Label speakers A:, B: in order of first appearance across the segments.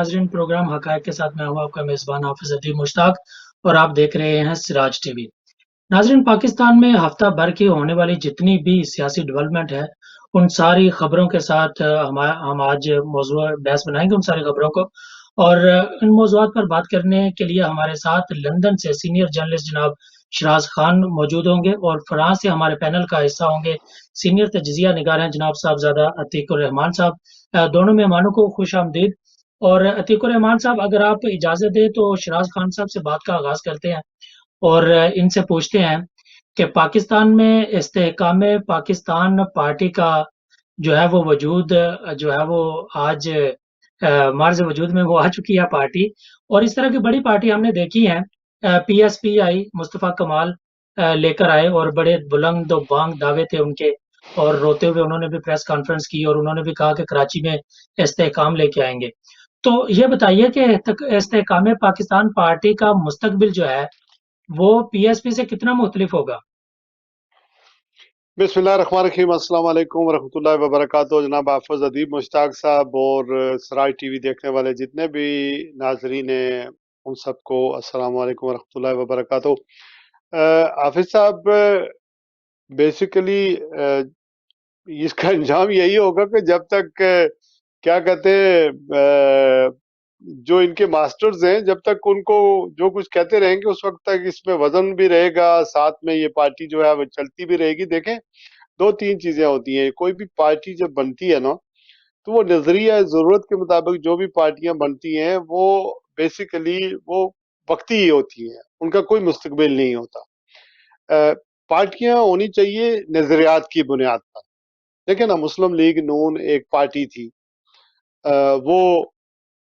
A: ناظرین، پروگرام حقائق کے ساتھ میں ہوں آپ کا میزبان حافظ ادیب مشتاق اور آپ دیکھ رہے ہیں سراج ٹی وی۔ ناظرین، پاکستان میں ہفتہ بھر کی ہونے والی جتنی بھی سیاسی ڈیولپمنٹ ہے ان ساری خبروں کے ساتھ ہم آج موضوع بحث بنائیں گے ان ساری خبروں کو، اور ان موضوعات پر بات کرنے کے لیے ہمارے ساتھ لندن سے سینئر جرنلسٹ جناب شراز خان موجود ہوں گے، اور فرانس سے ہمارے پینل کا حصہ ہوں گے سینئر تجزیہ نگار ہیں جناب صاحبزادہ عتیق الرحمان صاحب۔ دونوں مہمانوں کو خوش آمدید۔ اور عتیق الرحمان صاحب، اگر آپ اجازت دیں تو شراز خان صاحب سے بات کا آغاز کرتے ہیں اور ان سے پوچھتے ہیں کہ پاکستان میں استحکام پاکستان پارٹی کا جو ہے وہ وجود جو ہے وہ آج مرز وجود میں وہ آ چکی ہے پارٹی، اور اس طرح کی بڑی پارٹی ہم نے دیکھی ہیں۔ پی ایس پی آئی، مصطفیٰ کمال لے کر آئے اور بڑے بلند و بانگ دعوے تھے ان کے، اور روتے ہوئے انہوں نے بھی پریس کانفرنس کی اور انہوں نے بھی کہا کہ کراچی میں استحکام لے کے آئیں گے۔ تو یہ بتائیے کہ استحکام پاکستان پارٹی کا مستقبل جو ہے وہ پی ایس پی سے کتنا مختلف ہوگا؟
B: بسم اللہ الرحمن الرحیم۔ السلام علیکم ورحمۃ اللہ وبرکاتہ۔ جناب حافظ ادیب مشتاق صاحب اور سراج ٹی وی دیکھنے والے جتنے بھی ناظرین ہیں ان سب کو السلام علیکم ورحمۃ اللہ وبرکاتہ۔ حافظ صاحب، بیسیکلی اس کا انجام یہی ہوگا کہ جب تک کیا کہتے ہیں جو ان کے ماسٹرز ہیں جب تک ان کو جو کچھ کہتے رہیں گے اس وقت تک اس میں وزن بھی رہے گا، ساتھ میں یہ پارٹی جو ہے وہ چلتی بھی رہے گی۔ دیکھیں، دو تین چیزیں ہوتی ہیں، کوئی بھی پارٹی جب بنتی ہے نا تو وہ نظریہ ضرورت کے مطابق جو بھی پارٹیاں بنتی ہیں وہ بیسیکلی وہ وقتی ہی ہوتی ہیں، ان کا کوئی مستقبل نہیں ہوتا۔ پارٹیاں ہونی چاہیے نظریات کی بنیاد پر۔ دیکھیں نا، مسلم لیگ نون ایک پارٹی تھی، وہ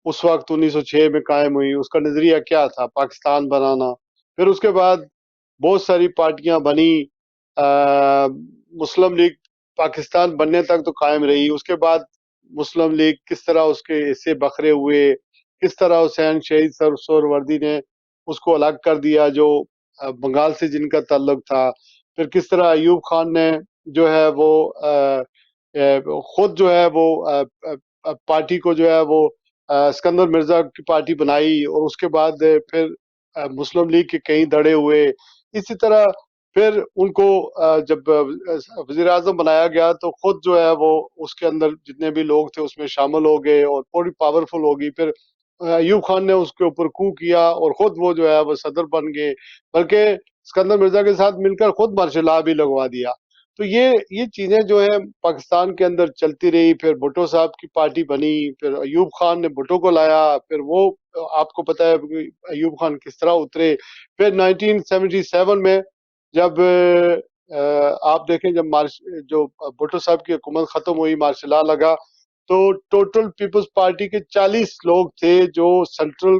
B: اس وقت 1906 میں قائم ہوئی۔ اس کا نظریہ کیا تھا؟ پاکستان بنانا۔ پھر اس کے بعد بہت ساری پارٹیاں بنی، مسلم لیگ پاکستان بننے تک تو قائم رہی۔ اس کے بعد مسلم لیگ کس طرح اس کے حصے بکھرے ہوئے، کس طرح حسین شہید سہروردی نے اس کو الگ کر دیا جو بنگال سے جن کا تعلق تھا، پھر کس طرح ایوب خان نے جو ہے وہ خود جو ہے وہ پارٹی کو جو ہے وہ اسکندر مرزا کی پارٹی بنائی، اور اس کے بعد پھر مسلم لیگ کے کئی دڑے ہوئے۔ اسی طرح پھر ان کو جب وزیر اعظم بنایا گیا تو خود جو ہے وہ اس کے اندر جتنے بھی لوگ تھے اس میں شامل ہو گئے اور پوری پاورفل ہو گئی۔ پھر ایوب خان نے اس کے اوپر کو کیا اور خود وہ جو ہے وہ صدر بن گئے، بلکہ اسکندر مرزا کے ساتھ مل کر خود مارشل لاء بھی لگوا دیا۔ تو یہ چیزیں جو ہیں پاکستان کے اندر چلتی رہی۔ پھر بھٹو صاحب کی پارٹی بنی، پھر ایوب خان نے بھٹو کو لایا، پھر وہ آپ کو پتہ ہے ایوب خان کس طرح اترے۔ پھر 1977 میں جب آپ دیکھیں جب جو بھٹو صاحب کی حکومت ختم ہوئی، مارشل لاء لگا، تو ٹوٹل پیپلز پارٹی کے 40 لوگ تھے جو سینٹرل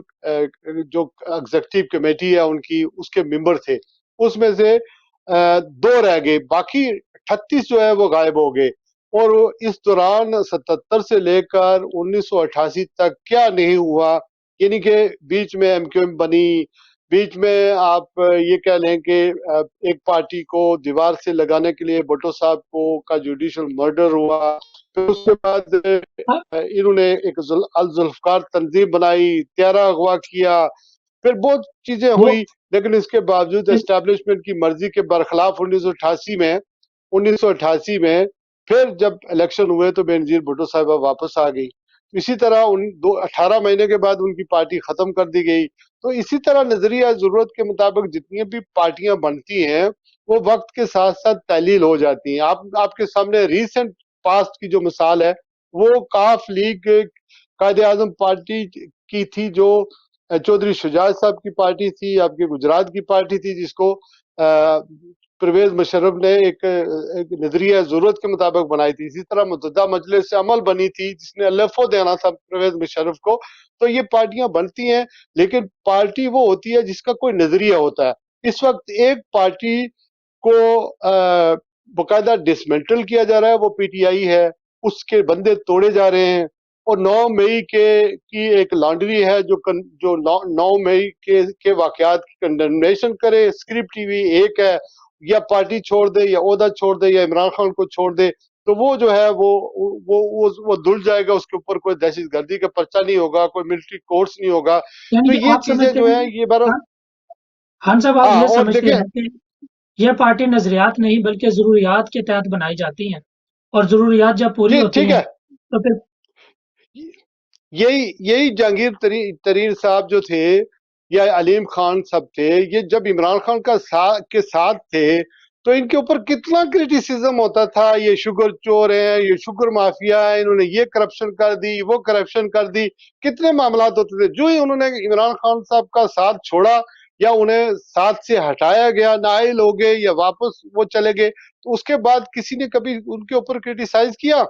B: جو ایگزیکٹو کمیٹی ہے ان کی، اس کے ممبر تھے۔ اس میں سے 2 رہ گئے، باقی 38 جو ہے وہ غائب ہو گئے۔ اور اس دوران 77 سے لے کر 1988 تک کیا نہیں ہوا، یعنی کہ بیچ میں ایم کیو ایم بنی، بیچ میں آپ یہ کہہ لیں کہ ایک پارٹی کو دیوار سے لگانے کے لیے بھٹو صاحب کا جوڈیشل مرڈر ہوا۔ پھر اس کے بعد انہوں نے ایک الذوالفقار تنظیم بنائی، 13 اغوا کیا، پھر بہت چیزیں ہوئی، لیکن اس کے باوجود اسٹیبلشمنٹ کی مرضی کے برخلاف 1988 میں پھر جب الیکشن ہوئے تو بے نظیر بھٹو صاحبہ واپس آ گئی۔ اسی طرح 18 مہینے کے بعد ان کی پارٹی ختم کر دی گئی۔ تو اسی طرح نظریہ ضرورت کے مطابق جتنی بھی پارٹیاں بنتی ہیں وہ وقت کے ساتھ ساتھ تحلیل ہو جاتی ہیں۔ آپ کے سامنے ریسنٹ پاسٹ کی جو مثال ہے وہ کاف لیگ قائد اعظم پارٹی کی تھی، جو چودھری شجاعت صاحب کی پارٹی تھی، آپ کے گجرات کی پارٹی تھی، جس کو پرویز مشرف نے ایک نظریہ ضرورت کے مطابق بنائی تھی۔ اسی طرح متحدہ مجلس عمل بنی تھی جس نے LFO دینا تھا پرویز مشرف کو۔ تو یہ پارٹیاں بنتی ہیں، لیکن پارٹی وہ ہوتی ہے جس کا کوئی نظریہ ہوتا ہے۔ اس وقت ایک پارٹی کو باقاعدہ ڈسمنٹل کیا جا رہا ہے، وہ PTI ہے، اس کے بندے توڑے جا رہے ہیں، اور 9 مئی کی ایک لانڈری ہے جو 9 مئی کے واقعات کی کنڈمنیشن کرے۔ اسکرپٹ TV ایک ہے، یا پارٹی چھوڑ دے یا عہدہ چھوڑ دے یا عمران خان کو چھوڑ دے۔ تو وہ جو ہے وہ دھل جائے گا, اس کے اوپر کوئی دہشت گردی کا پرچہ نہیں ہوگا, کوئی ملٹری کورس نہیں ہوگا.
A: یعنی
B: تو
A: کہ
B: یہ
A: آپ
B: چیزیں
A: سمجھتے
B: جو
A: ہیں
B: ہے یہ بارہ.
A: خان خان صاحب، آپ
B: ہاں,
A: یہ
B: اور
A: سمجھتے
B: دیکھیں,
A: ہیں کہ یہ پارٹی نظریات نہیں بلکہ ضروریات کے تحت بنائی جاتی ہیں، اور ضروریات جب پوری
B: جی
A: ہوتی
B: ٹھیک
A: ہیں
B: ہے.
A: تو پھر
B: یہی جہانگیر ترین صاحب جو تھے یا علیم خان صاحب تھے, یہ جب عمران خان کے ساتھ تھے تو ان کے اوپر کتنا کرٹیسزم ہوتا تھا, یہ شوگر چور ہیں, یہ شوگر مافیا ہے, انہوں نے یہ کرپشن کر دی, وہ کرپشن کر دی, کتنے معاملات ہوتے تھے. جو ہی انہوں نے عمران خان صاحب کا ساتھ چھوڑا یا انہیں ساتھ سے ہٹایا گیا, نائل ہو گئے یا واپس وہ چلے گئے, تو اس کے بعد کسی نے کبھی ان کے اوپر کرٹیسائز کیا؟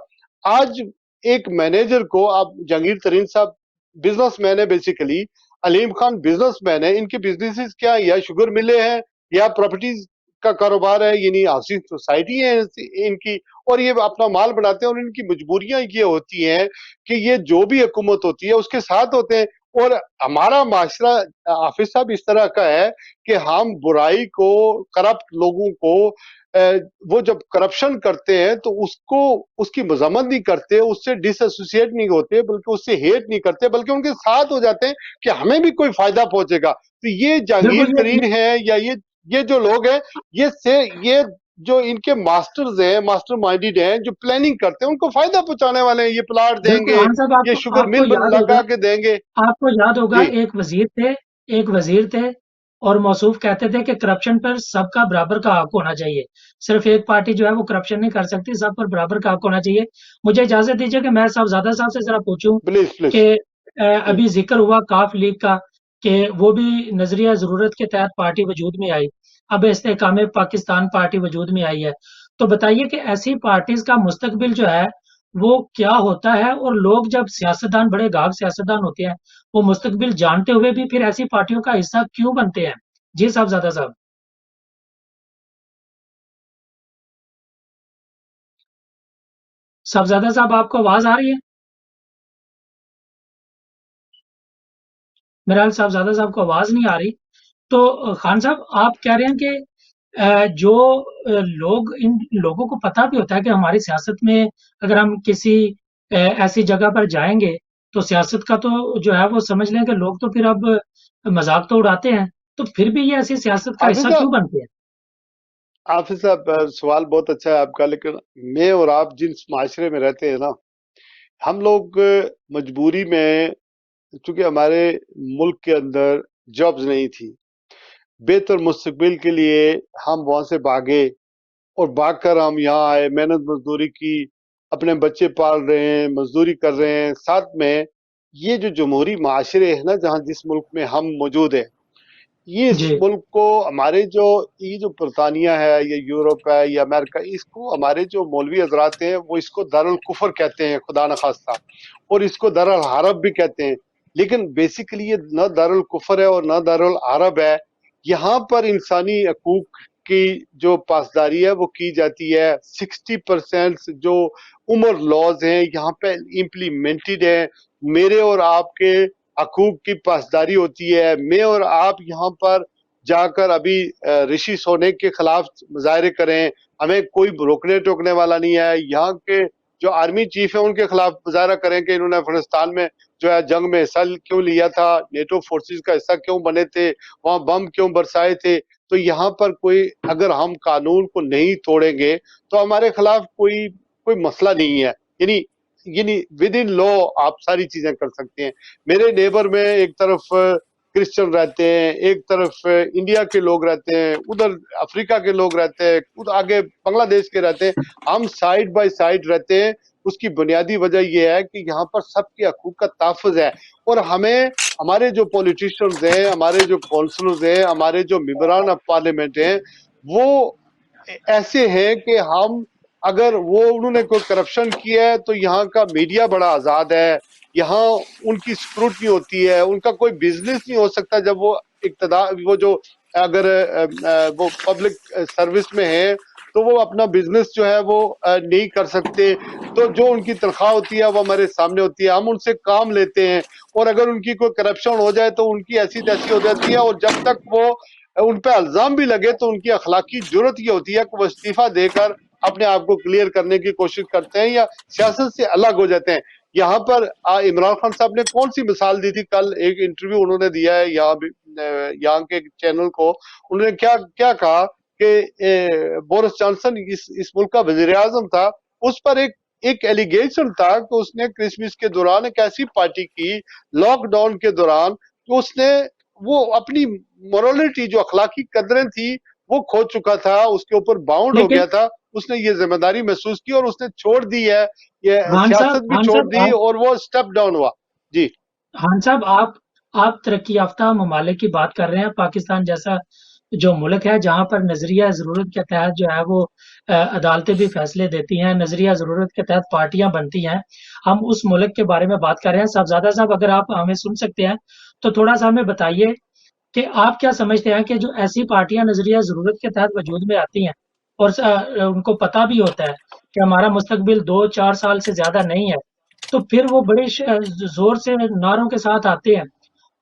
B: آج ایک مینیجر کو, آپ جہانگیر ترین صاحب بزنس مین ہے بیسیکلی, علیم خان بزنس مین ہے, ان کے بزنس کیا یا شوگر ملے ہیں یا پراپرٹیز کا کاروبار ہے, یعنی ہاؤسنگ سوسائٹی ہے ان کی, اور یہ اپنا مال بناتے ہیں, اور ان کی مجبوریاں یہ ہوتی ہیں کہ یہ جو بھی حکومت ہوتی ہے اس کے ساتھ ہوتے ہیں. اور ہمارا معاشرہ حافظ صاحب اس طرح کا ہے کہ ہم برائی کو, کرپٹ لوگوں کو, وہ جب کرپشن کرتے ہیں تو اس کی مذمت نہیں کرتے, اس سے ڈس ایسوسیٹ نہیں ہوتے, بلکہ اس سے ہیٹ نہیں کرتے, بلکہ ان کے ساتھ ہو جاتے ہیں کہ ہمیں بھی کوئی فائدہ پہنچے گا. تو یہ جہانگیر
A: بالکل
B: ترین ہے یا یہ جو لوگ ہیں, یہ جو ان کے ماسٹرز ہیں, ماسٹر مائنڈیڈ ہیں, جو پلاننگ کرتے ہیں, ان کو فائدہ پہنچانے والے ہیں. یہ پلاٹ دیں
A: بالکل
B: گے,
A: خان صاحب،
B: یہ شوگر
A: آپ کو
B: مل
A: یاد ہوگا،
B: لگا کے دیں گے. جی
A: ایک وزیر تھے اور موصوف کہتے تھے کہ کرپشن پر سب کا برابر کا حق ہونا چاہیے، صرف ایک پارٹی جو ہے وہ کرپشن نہیں کر سکتی، سب پر برابر کا حق ہونا چاہیے. مجھے اجازت دیجیے کہ میں صاحبزادہ صاحب سے ذرا پوچھوں
B: پلیز پلیز.
A: کہ ابھی ذکر ہوا کاف لیگ کا کہ وہ بھی نظریہ ضرورت کے تحت پارٹی وجود میں آئی، اب استحکام پاکستان پارٹی وجود میں آئی ہے. تو بتائیے کہ ایسی پارٹیز کا مستقبل جو ہے وہ کیا ہوتا ہے، اور لوگ جب سیاستدان، بڑے گاگ سیاستدان ہوتے ہیں، وہ مستقبل جانتے ہوئے بھی پھر ایسی پارٹیوں کا حصہ کیوں بنتے ہیں؟ جی صاحبزادہ صاحب. صاحبزادہ صاحب، آپ کو آواز آ رہی ہے؟ میرا صاحبزادہ صاحب کو آواز نہیں آ رہی. تو خان صاحب، آپ کہہ رہے ہیں کہ جو لوگ، ان لوگوں کو پتہ بھی ہوتا ہے کہ ہماری سیاست میں اگر ہم کسی ایسی جگہ پر جائیں گے تو سیاست کا تو جو ہے وہ سمجھ لیں کہ لوگ تو پھر اب مذاق تو اڑاتے ہیں، تو پھر بھی یہ ایسی سیاست کا
B: حافظ
A: حصہ
B: صاحب
A: کیوں بنتے ہیں؟
B: حافظ صاحب سوال بہت اچھا ہے آپ کا, لیکن میں اور آپ جن معاشرے میں رہتے ہیں نا, ہم لوگ مجبوری میں, چونکہ ہمارے ملک کے اندر جابز نہیں تھی, بہتر مستقبل کے لیے ہم وہاں سے بھاگے, اور بھاگ کر ہم یہاں آئے, محنت مزدوری کی, اپنے بچے پال رہے ہیں, مزدوری کر رہے ہیں. ساتھ میں یہ جو جمہوری معاشرے ہیں نا, جہاں جس ملک میں ہم موجود ہیں, یہ اس
A: جی.
B: ملک کو ہمارے یہ جو برطانیہ ہے یا یورپ ہے یا امریکہ, اس کو ہمارے جو مولوی حضرات ہیں وہ اس کو دارالکفر کہتے ہیں خدا نخواستہ, اور اس کو دارالحرب بھی کہتے ہیں. لیکن بیسیکلی یہ نہ دارالکفر ہے اور نہ دارالحرب ہے. یہاں پر انسانی حقوق کی جو پاسداری ہے وہ کی جاتی ہے. 60% جو عمر لاز ہیں یہاں پہ امپلیمنٹڈ ہیں. میرے اور آپ کے حقوق کی پاسداری ہوتی ہے. میں اور آپ یہاں پر جا کر ابھی رشی سونیک کے خلاف مظاہرے کریں, ہمیں کوئی روکنے ٹوکنے والا نہیں ہے. یہاں کے جو آرمی چیف ہیں ان کے خلاف مظاہرہ کریں کہ انہوں نے افغانستان میں جو ہے جنگ میں حصہ کیوں لیا تھا, نیٹو فورسز کا حصہ کیوں بنے تھے, وہاں بم کیوں برسائے تھے. تو یہاں پر کوئی, اگر ہم قانون کو نہیں توڑیں گے تو ہمارے خلاف کوئی مسئلہ نہیں ہے. یعنی ود ان لا آپ ساری چیزیں کر سکتے ہیں. میرے نیبر میں ایک طرف کرسچن رہتے ہیں, ایک طرف انڈیا کے لوگ رہتے ہیں, ادھر افریقہ کے لوگ رہتے ہیں, ادھر آگے بنگلہ دیش کے رہتے ہیں. ہم سائڈ بائی سائڈ رہتے ہیں. اس کی بنیادی وجہ یہ ہے کہ یہاں پر سب کے حقوق کا تحفظ ہے, اور ہمارے جو پولیٹیشنز ہیں, ہمارے جو کونسلرز ہیں, ہمارے جو ممبران آف پارلیمنٹ ہیں, وہ ایسے ہیں کہ ہم, اگر انہوں نے کوئی کرپشن کیا ہے تو یہاں کا میڈیا بڑا آزاد ہے, یہاں ان کی سکروٹنی ہوتی ہے, ان کا کوئی بزنس نہیں ہو سکتا جب وہ اگر وہ پبلک سروس میں ہے تو وہ اپنا بزنس جو ہے وہ نہیں کر سکتے. تو جو ان کی تنخواہ ہوتی ہے وہ ہمارے سامنے ہوتی ہے, ہم ان سے کام لیتے ہیں, اور اگر ان کی کوئی کرپشن ہو جائے تو ان کی ایسی تیسی ہو جاتی ہے. اور جب تک وہ ان پہ الزام بھی لگے تو ان کی اخلاقی جرت یہ ہوتی ہے کہ وہ استعفیٰ دے کر اپنے آپ کو کلیئر کرنے کی کوشش کرتے ہیں یا سیاست سے الگ ہو جاتے ہیں. یہاں پر عمران خان صاحب نے کون سی مثال دی تھی؟ کل ایک انٹرویو انہوں نے دیا ہے یہاں کے چینل کو. انہوں نے کیا کہا کہ بورس جانسن اس ملک کا وزیر اعظم تھا, اس پر ایک ایلیگیشن تھا کہ اس نے کرسمس کے دوران ایک ایسی پارٹی کی لاک ڈاؤن کے دوران کہ اس نے وہ اپنی مورالٹی جو اخلاقی قدریں تھی وہ کھو چکا تھا, اس کے اوپر باؤنڈ ہو
A: لیکن
B: گیا تھا. اس نے یہ ذمہ داری محسوس کی اور اس نے چھوڑ دی ہے, یہ سیاست بھی
A: خان
B: چھوڑ
A: صاحب
B: دی اور وہ سٹیپ ڈاؤن ہوا. جی
A: خان صاحب آپ ترقی یافتہ ممالک کی بات کر رہے ہیں. پاکستان جیسا جو ملک ہے جہاں پر نظریہ ضرورت کے تحت جو ہے وہ عدالتیں بھی فیصلے دیتی ہیں, نظریہ ضرورت کے تحت پارٹیاں بنتی ہیں, ہم اس ملک کے بارے میں بات کر رہے ہیں. صاحبزادہ صاحب اگر آپ ہمیں سن سکتے ہیں تو تھوڑا سا ہمیں بتائیے کہ آپ کیا سمجھتے ہیں کہ جو ایسی پارٹیاں نظریہ ضرورت کے تحت وجود میں آتی ہیں اور ان کو پتہ بھی ہوتا ہے کہ ہمارا مستقبل 2-4 سال سے زیادہ نہیں ہے, تو پھر وہ بڑے زور سے نعروں کے ساتھ آتے ہیں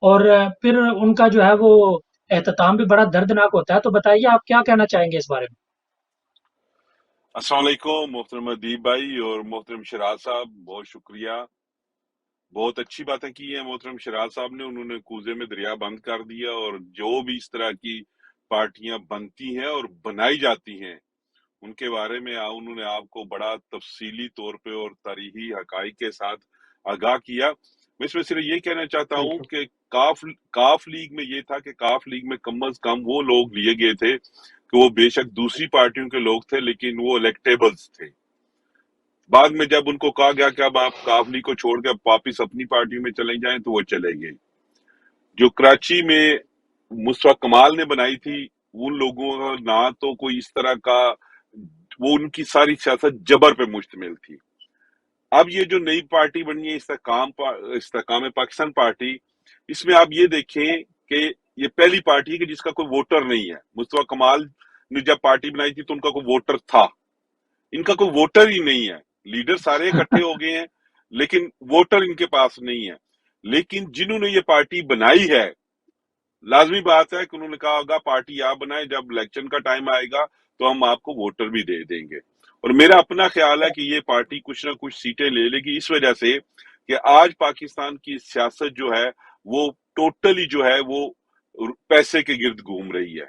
A: اور پھر ان کا جو ہے وہ اختتام بھی بڑا دردناک ہوتا ہے. تو بتائیے آپ کیا کہنا چاہیں گے اس بارے میں؟
C: السلام علیکم محترم ادیب بھائی اور محترم شراز صاحب, بہت شکریہ. بہت اچھی باتیں کی ہیں محترم شراز صاحب نے, انہوں نے کوزے میں دریا بند کر دیا, اور جو بھی اس طرح کی پارٹیاں بنتی ہیں اور بنائی جاتی ہیں ان کے بارے میں انہوں نے آپ کو بڑا تفصیلی طور پہ اور تاریخی حقائق کے ساتھ آگاہ کیا. میں اس میں صرف یہ کہنا چاہتا
B: تھینک
C: ہوں
B: یو.
C: کہ کاف لیگ میں یہ تھا کہ کاف لیگ میں کم از کم وہ لوگ لیے گئے تھے کہ وہ بے شک دوسری پارٹیوں کے لوگ تھے لیکن وہ الیکٹیبلز تھے. بعد میں جب ان کو کہا گیا کہ اب آپ کاف لیگ کو چھوڑ کے واپس اپنی پارٹیوں میں چلے جائیں تو وہ چلے گئے. جو کراچی میں مصطفیٰ کمال نے بنائی تھی ان لوگوں کا نہ تو کوئی اس طرح کا, وہ ان کی ساری سیاست جبر پہ مشتمل تھی. اب یہ جو نئی پارٹی بنی ہے استحکام پاکستان پارٹی, اس میں آپ یہ دیکھیں کہ یہ پہلی پارٹی ہے کہ جس کا کوئی ووٹر نہیں ہے. مصطفیٰ کمال نے جب پارٹی بنائی تھی تو ان کا کوئی ووٹر تھا, ان کا کوئی ووٹر ہی نہیں ہے. لیڈر سارے اکٹھے ہو گئے ہیں لیکن ووٹر ان کے پاس نہیں ہے. لیکن جنہوں نے یہ پارٹی بنائی ہے, لازمی بات ہے کہ انہوں نے کہا ہوگا پارٹی آپ بنائیں, جب الیکشن کا ٹائم آئے گا تو ہم آپ کو ووٹر بھی دے دیں گے. اور میرا اپنا خیال ہے کہ یہ پارٹی کچھ نہ کچھ سیٹیں لے لے گی, اس وجہ سے کہ آج پاکستان کی سیاست جو ہے وہ ٹوٹلی جو ہے وہ پیسے کے گرد گھوم رہی ہے.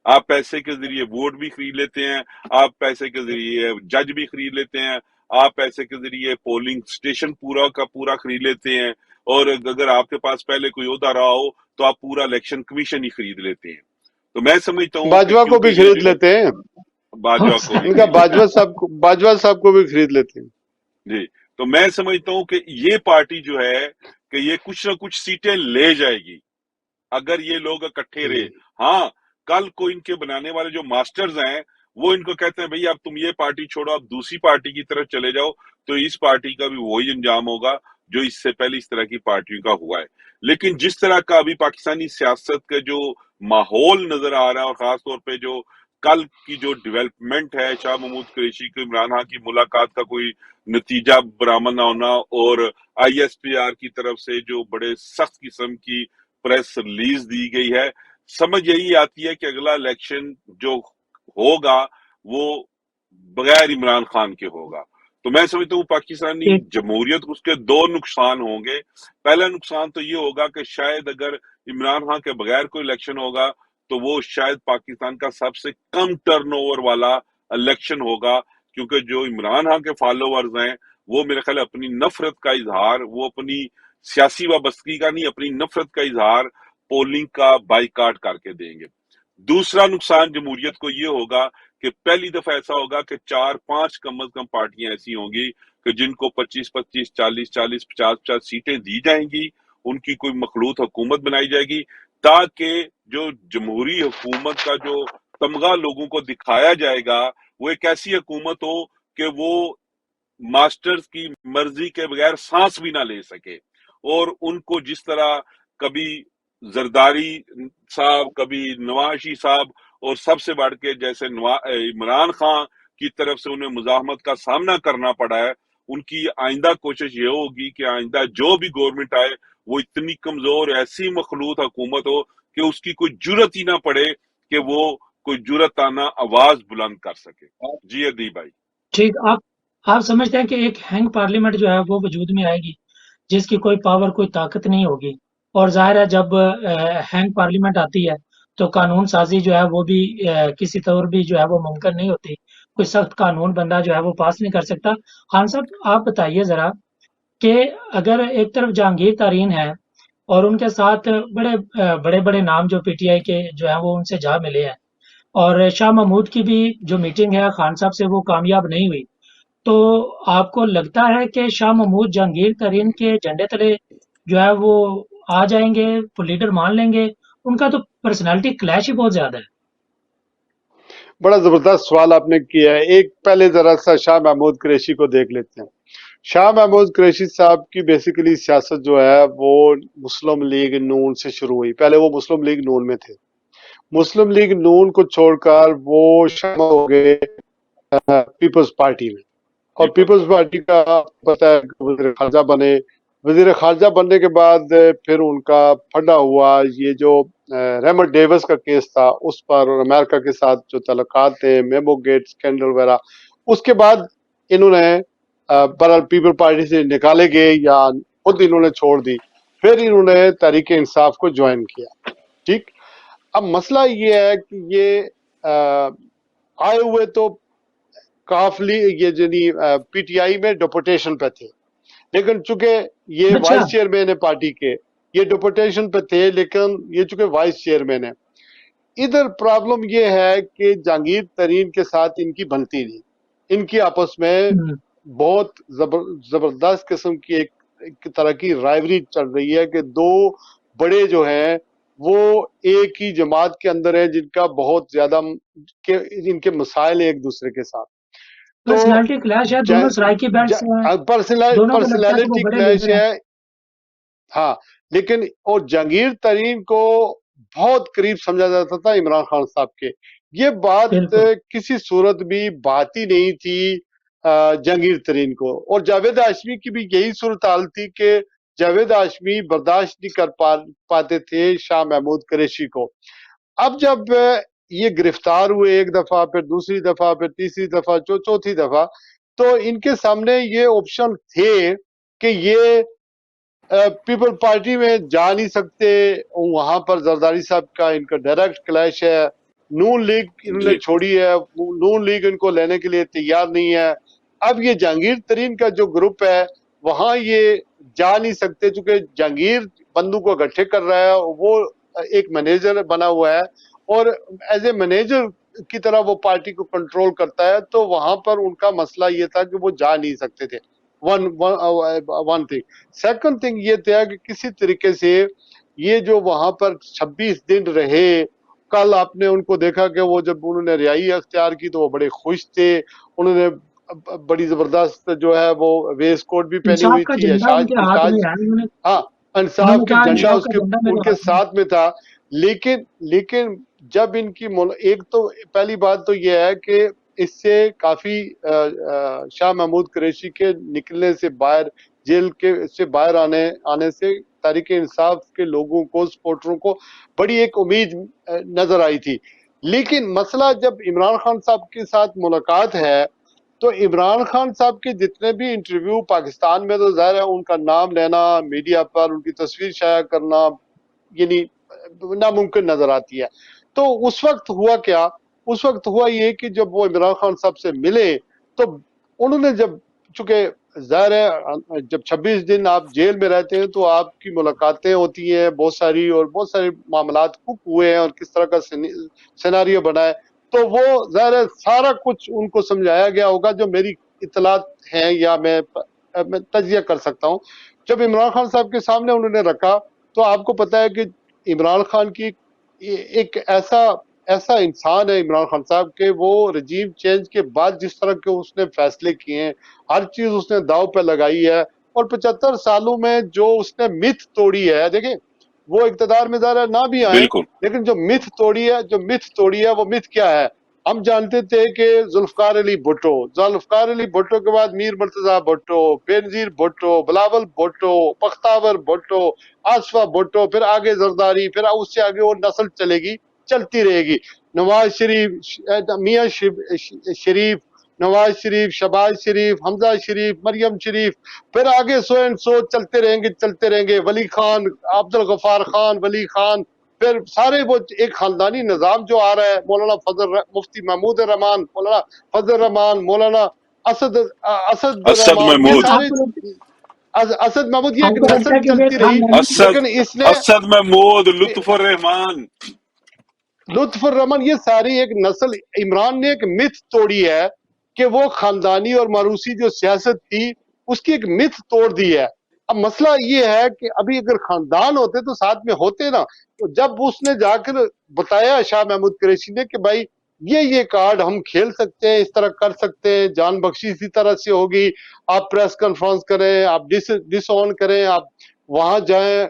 C: آپ پیسے کے ذریعے ووٹ بھی خرید لیتے ہیں, آپ پیسے کے ذریعے جج بھی خرید لیتے ہیں, آپ پیسے کے ذریعے پولنگ سٹیشن پورا کا پورا خرید لیتے ہیں, اور اگر آپ کے پاس پہلے کوئی عہدہ رہا ہو تو آپ پورا الیکشن کمیشن ہی خرید لیتے ہیں. تو میں سمجھتا ہوں کہ
B: باجوہ کو
C: کیونکہ
B: بھی
C: یہ
B: خرید
C: جو
B: لیتے ہیں,
C: باجوہ کو بھی
B: ان کا
C: خرید لیتے ہیں,
B: باجوہ صاحب کو بھی خرید لیتے ہیں.
C: جی, تو میں سمجھتا ہوں کہ یہ پارٹی جو ہے کہ یہ کچھ نہ کچھ سیٹیں لے جائے گی اگر یہ لوگ اکٹھے رہے. ہاں, کل کو ان کے بنانے والے جو ماسٹرز ہیں وہ ان کو کہتے ہیں بھئی اب تم یہ پارٹی چھوڑو, اب دوسری پارٹی کی طرف چلے جاؤ, تو اس پارٹی کا بھی وہی انجام ہوگا جو اس سے پہلے اس طرح کی پارٹیوں کا ہوا ہے. لیکن جس طرح کا ابھی پاکستانی سیاست کا جو ماحول نظر آ رہا ہے, اور خاص طور پہ جو کل کی جو ڈیولپمنٹ ہے, شاہ محمود قریشی کو عمران خان کی ملاقات کا کوئی نتیجہ برآمد نہ ہونا, اور آئی ایس پی آر کی طرف سے جو بڑے سخت قسم کی پریس ریلیز دی گئی ہے, سمجھ یہی آتی ہے کہ اگلا الیکشن جو ہوگا وہ بغیر عمران خان کے ہوگا. تو میں سمجھتا ہوں پاکستانی جمہوریت اس کے دو نقصان ہوں گے. پہلا نقصان تو یہ ہوگا کہ شاید اگر عمران خان کے بغیر کوئی الیکشن ہوگا تو وہ شاید پاکستان کا سب سے کم ٹرن اوور والا الیکشن ہوگا, کیونکہ جو عمران خان کے فالوورز ہیں وہ میرے خیال اپنی نفرت کا اظہار, وہ اپنی سیاسی وابستگی کا نہیں, اپنی نفرت کا اظہار پولنگ کا بائیکاٹ کر کے دیں گے. دوسرا نقصان جمہوریت کو یہ ہوگا کہ پہلی دفعہ ایسا ہوگا کہ 4-5 کم از کم پارٹیاں ایسی ہوں گی کہ جن کو 25-25, 40-40, 50-50 سیٹیں دی جائیں گی, ان کی کوئی مخلوط حکومت بنائی جائے گی, تاکہ جو جمہوری حکومت کا جو تمغہ لوگوں کو دکھایا جائے گا وہ ایک ایسی حکومت ہو کہ وہ ماسٹرز کی مرضی کے بغیر سانس بھی نہ لے سکے. اور ان کو جس طرح کبھی زرداری صاحب, کبھی نوازی صاحب, اور سب سے بڑھ کے جیسے عمران خان کی طرف سے انہیں مزاحمت کا سامنا کرنا پڑا ہے, ان کی آئندہ کوشش یہ ہوگی کہ آئندہ جو بھی گورنمنٹ آئے وہ اتنی کمزور ایسی مخلوط حکومت ہو کہ اس کی کوئی جرت ہی نہ پڑے کہ وہ کوئی جرأتانہ آواز بلند کر سکے. جی ادیب بھائی.
A: ٹھیک، آپ سمجھتے ہیں کہ ایک ہینگ پارلیمنٹ جو ہے وہ وجود میں آئے گی جس کی کوئی پاور کوئی طاقت نہیں ہوگی، اور ظاہر ہے جب ہینگ پارلیمنٹ آتی ہے تو قانون سازی جو ہے وہ بھی کسی طور بھی جو ہے وہ ممکن نہیں ہوتی، کوئی سخت قانون بندہ جو ہے وہ پاس نہیں کر سکتا. خان صاحب آپ بتائیے ذرا کہ اگر ایک طرف جہانگیر ترین ہے اور ان کے ساتھ بڑے بڑے نام جو پی ٹی آئی کے جو ہیں وہ ان سے جا ملے ہیں، اور شاہ محمود کی بھی جو میٹنگ ہے خان صاحب سے وہ کامیاب نہیں ہوئی، تو آپ کو لگتا ہے کہ شاہ محمود جہانگیر ترین کے جھنڈے تلے جو ہے وہ آ جائیں گے، وہ لیڈر مان لیں گے؟ ان کا تو پرسنالٹی کلیش ہی بہت زیادہ ہے.
B: بڑا زبردست سوال آپ نے کیا ہے. ایک پہلے ذرا سا شاہ محمود قریشی کو دیکھ لیتے ہیں. شاہ محمود قریشی صاحب کی بیسیکلی سیاست جو ہے وہ مسلم لیگ نون سے شروع ہوئی. پہلے وہ مسلم لیگ نون میں تھے. مسلم لیگ نون کو چھوڑ کر وہ شامل ہو گئے پیپلز پارٹی میں، اور پیپلز پارٹی کا پتہ ہے وزیر خارجہ بنے. وزیر خارجہ بننے کے بعد پھر ان کا پھڈا ہوا یہ جو ریمنڈ ڈیوس کا کیس تھا اس پر، اور امریکہ کے ساتھ جو تعلقات تھے، میمو گیٹ سکینڈل وغیرہ. اس کے بعد انہوں نے بہرحال پیپل پارٹی سے نکالے گئے یا خود انہوں نے چھوڑ دی. پھر انہوں نے تحریک انصاف کو جوائن کیا. ٹھیک. اب مسئلہ یہ ہے کہ یہ آئے ہوئے تو کافلی یہ جنی پی ٹی آئی میں ڈپوٹیشن پہ تھے، لیکن چونکہ یہ
A: اچھا،
B: وائس چیئرمین ہے پارٹی کے، یہ ڈپوٹیشن پہ تھے لیکن یہ چونکہ وائس چیئرمین ہے. ادھر پرابلم یہ ہے کہ جہانگیر ترین کے ساتھ ان کی بنتی نہیں. ان کی آپس میں بہت زبردست قسم کی ایک طرح کی رائیوری چل رہی ہے کہ دو بڑے جو ہیں وہ ایک ہی جماعت کے اندر ہیں جن کا بہت زیادہ ان کے مسائل ایک دوسرے کے ساتھ. تو
A: پرسنالٹی کلیش ہے، دونوں سرائکی بیلٹ سے ہیں، دونوں کو لگتا ہے کہ وہ
B: پرسنالٹی
A: بڑے
B: کلیش
A: لیڈر ہیں.
B: ہے. ہاں، لیکن اور جہانگیر ترین کو بہت قریب سمجھا جاتا تھا عمران خان صاحب کے. یہ بات
A: بالکل
B: کسی صورت بھی بات ہی نہیں تھی جہانگیر ترین کو. اور جاوید ہاشمی کی بھی یہی صورتحال تھی کہ جاوید ہاشمی برداشت نہیں کر پاتے تھے شاہ محمود قریشی کو. اب جب یہ گرفتار ہوئے ایک دفعہ، پھر دوسری دفعہ، پھر تیسری دفعہ، چوتھی دفعہ، تو ان کے سامنے یہ آپشن تھے کہ یہ پیپل پارٹی میں جا نہیں سکتے، وہاں پر زرداری صاحب کا ان کا ڈائریکٹ کلیش ہے. نون لیگ انہوں نے چھوڑی ہے، نون لیگ ان کو لینے کے لیے تیار نہیں ہے. اب یہ جہانگیر ترین کا جو گروپ ہے وہاں یہ جا نہیں سکتے چونکہ جہانگیر بندوں کو اکٹھے کر رہا ہے. وہ ایک مینیجر بنا ہوا ہے اور ایز اے مینیجر کی طرح وہ پارٹی کو کنٹرول کرتا ہے. تو وہاں پر ان کا مسئلہ یہ تھا کہ وہ جا نہیں سکتے تھے. One thing. سیکنڈ تھنگ یہ تھا کہ کسی طریقے سے یہ جو وہاں پر 26 دن رہے، کل آپ نے ان کو دیکھا کہ وہ جب انہوں نے رہائی اختیار کی تو وہ بڑے خوش تھے. انہوں نے بڑی زبردست جو ہے وہ ویسٹ کوٹ بھی پہنی
A: انصاف
B: ہوئی
A: کا
B: تھی.
A: جھنڈا ان کے ہاتھ میں ہے،
B: ہاں،
A: انہوں
B: انصاف
A: نے
B: کی
A: کہا
B: جھنڈا
A: انصاف
B: اس
A: کا
B: کے
A: جھنڈا
B: ان
A: میرے
B: کے
A: ہاتھ میں.
B: ساتھ میں تھا. لیکن جب ان کی ایک تو پہلی بات تو یہ ہے کہ اس سے کافی شاہ محمود قریشی کے نکلنے سے باہر، جیل کے سے باہر آنے سے تحریک انصاف کے لوگوں کو، سپورٹروں کو بڑی ایک امید نظر آئی تھی. لیکن مسئلہ جب عمران خان صاحب کے ساتھ ملاقات ہے تو عمران خان صاحب کے جتنے بھی انٹرویو پاکستان میں، تو ظاہر ہے ان کا نام لینا میڈیا پر، ان کی تصویر شائع کرنا یعنی ناممکن نظر آتی ہے. تو اس وقت ہوا کیا؟ اس وقت ہوا یہ کہ جب وہ عمران خان صاحب سے ملے تو انہوں نے چونکہ ظاہر ہے جب 26 دن آپ جیل میں رہتے ہیں تو آپ کی ملاقاتیں ہوتی ہیں بہت ساری، اور بہت سارے معاملات ہوئے ہیں اور کس طرح کا سیناریو بنا ہے. تو وہ ظاہر ہے سارا کچھ ان کو سمجھایا گیا ہوگا جو میری اطلاعات ہیں یا میں تجزیہ کر سکتا ہوں. جب عمران خان صاحب کے سامنے انہوں نے رکھا تو آپ کو پتا ہے کہ عمران خان کی ایک ایسا انسان ہے عمران خان صاحب کے، وہ رجیم چینج کے بعد جس طرح کے اس نے فیصلے کیے ہیں، ہر چیز اس نے داؤ پہ لگائی ہے. اور 75 سالوں میں جو اس نے متھ توڑی ہے، دیکھیں وہ اقتدار میں ذرا نہ بھی آئے لیکن جو متھ توڑی ہے وہ متھ کیا ہے؟ ہم جانتے تھے کہ ذوالفقار علی بھٹو کے بعد میر مرتضی بھٹو، بینظیر بھٹو، بلاول بھٹو، پختاور بھٹو، آصفہ بھٹو، پھر آگے زرداری، پھر اس سے آگے وہ نسل چلے گی، چلتی رہے گی. نواز شریف، میاں شریف، نواز شریف، شہباز شریف، حمزہ شریف، مریم شریف، پھر آگے سو اینڈ سو چلتے رہیں گے، ولی خان، عبد الغفار خان، ولی خان، پھر سارے وہ ایک خاندانی نظام جو آ رہا ہے، مولانا مفتی محمود الرحمان، مولانا فضل الرحمان، مولانا اسد
C: اسد
B: الرحمان، یہ
C: محمود،
B: سارے
A: آپ کو
B: اسد محمود، یہ
A: آپ
B: ایک
A: کو لگتا
B: نسل
A: ہے کہ یہ
B: چلتی رہی،
A: خاندانی
B: لیکن اس نے
C: اسد محمود، لطف الرحمان،
B: لطف الرحمان، یہ ساری ایک نسل، عمران نے ایک متھ توڑی ہے کہ وہ خاندانی اور موروثی جو سیاست تھی اس کی ایک متھ توڑ دی ہے۔ اب مسئلہ یہ ہے کہ ابھی اگر خاندان ہوتے تو ساتھ میں ہوتے نا، تو جب اس نے جا کر بتایا شاہ محمود قریشی نے کہ بھائی یہ کارڈ ہم کھیل سکتے ہیں، اس طرح کر سکتے ہیں، جان بخشی اسی طرح سے ہوگی، آپ پریس کانفرنس کریں، آپ ڈس آن کریں، آپ وہاں جائیں،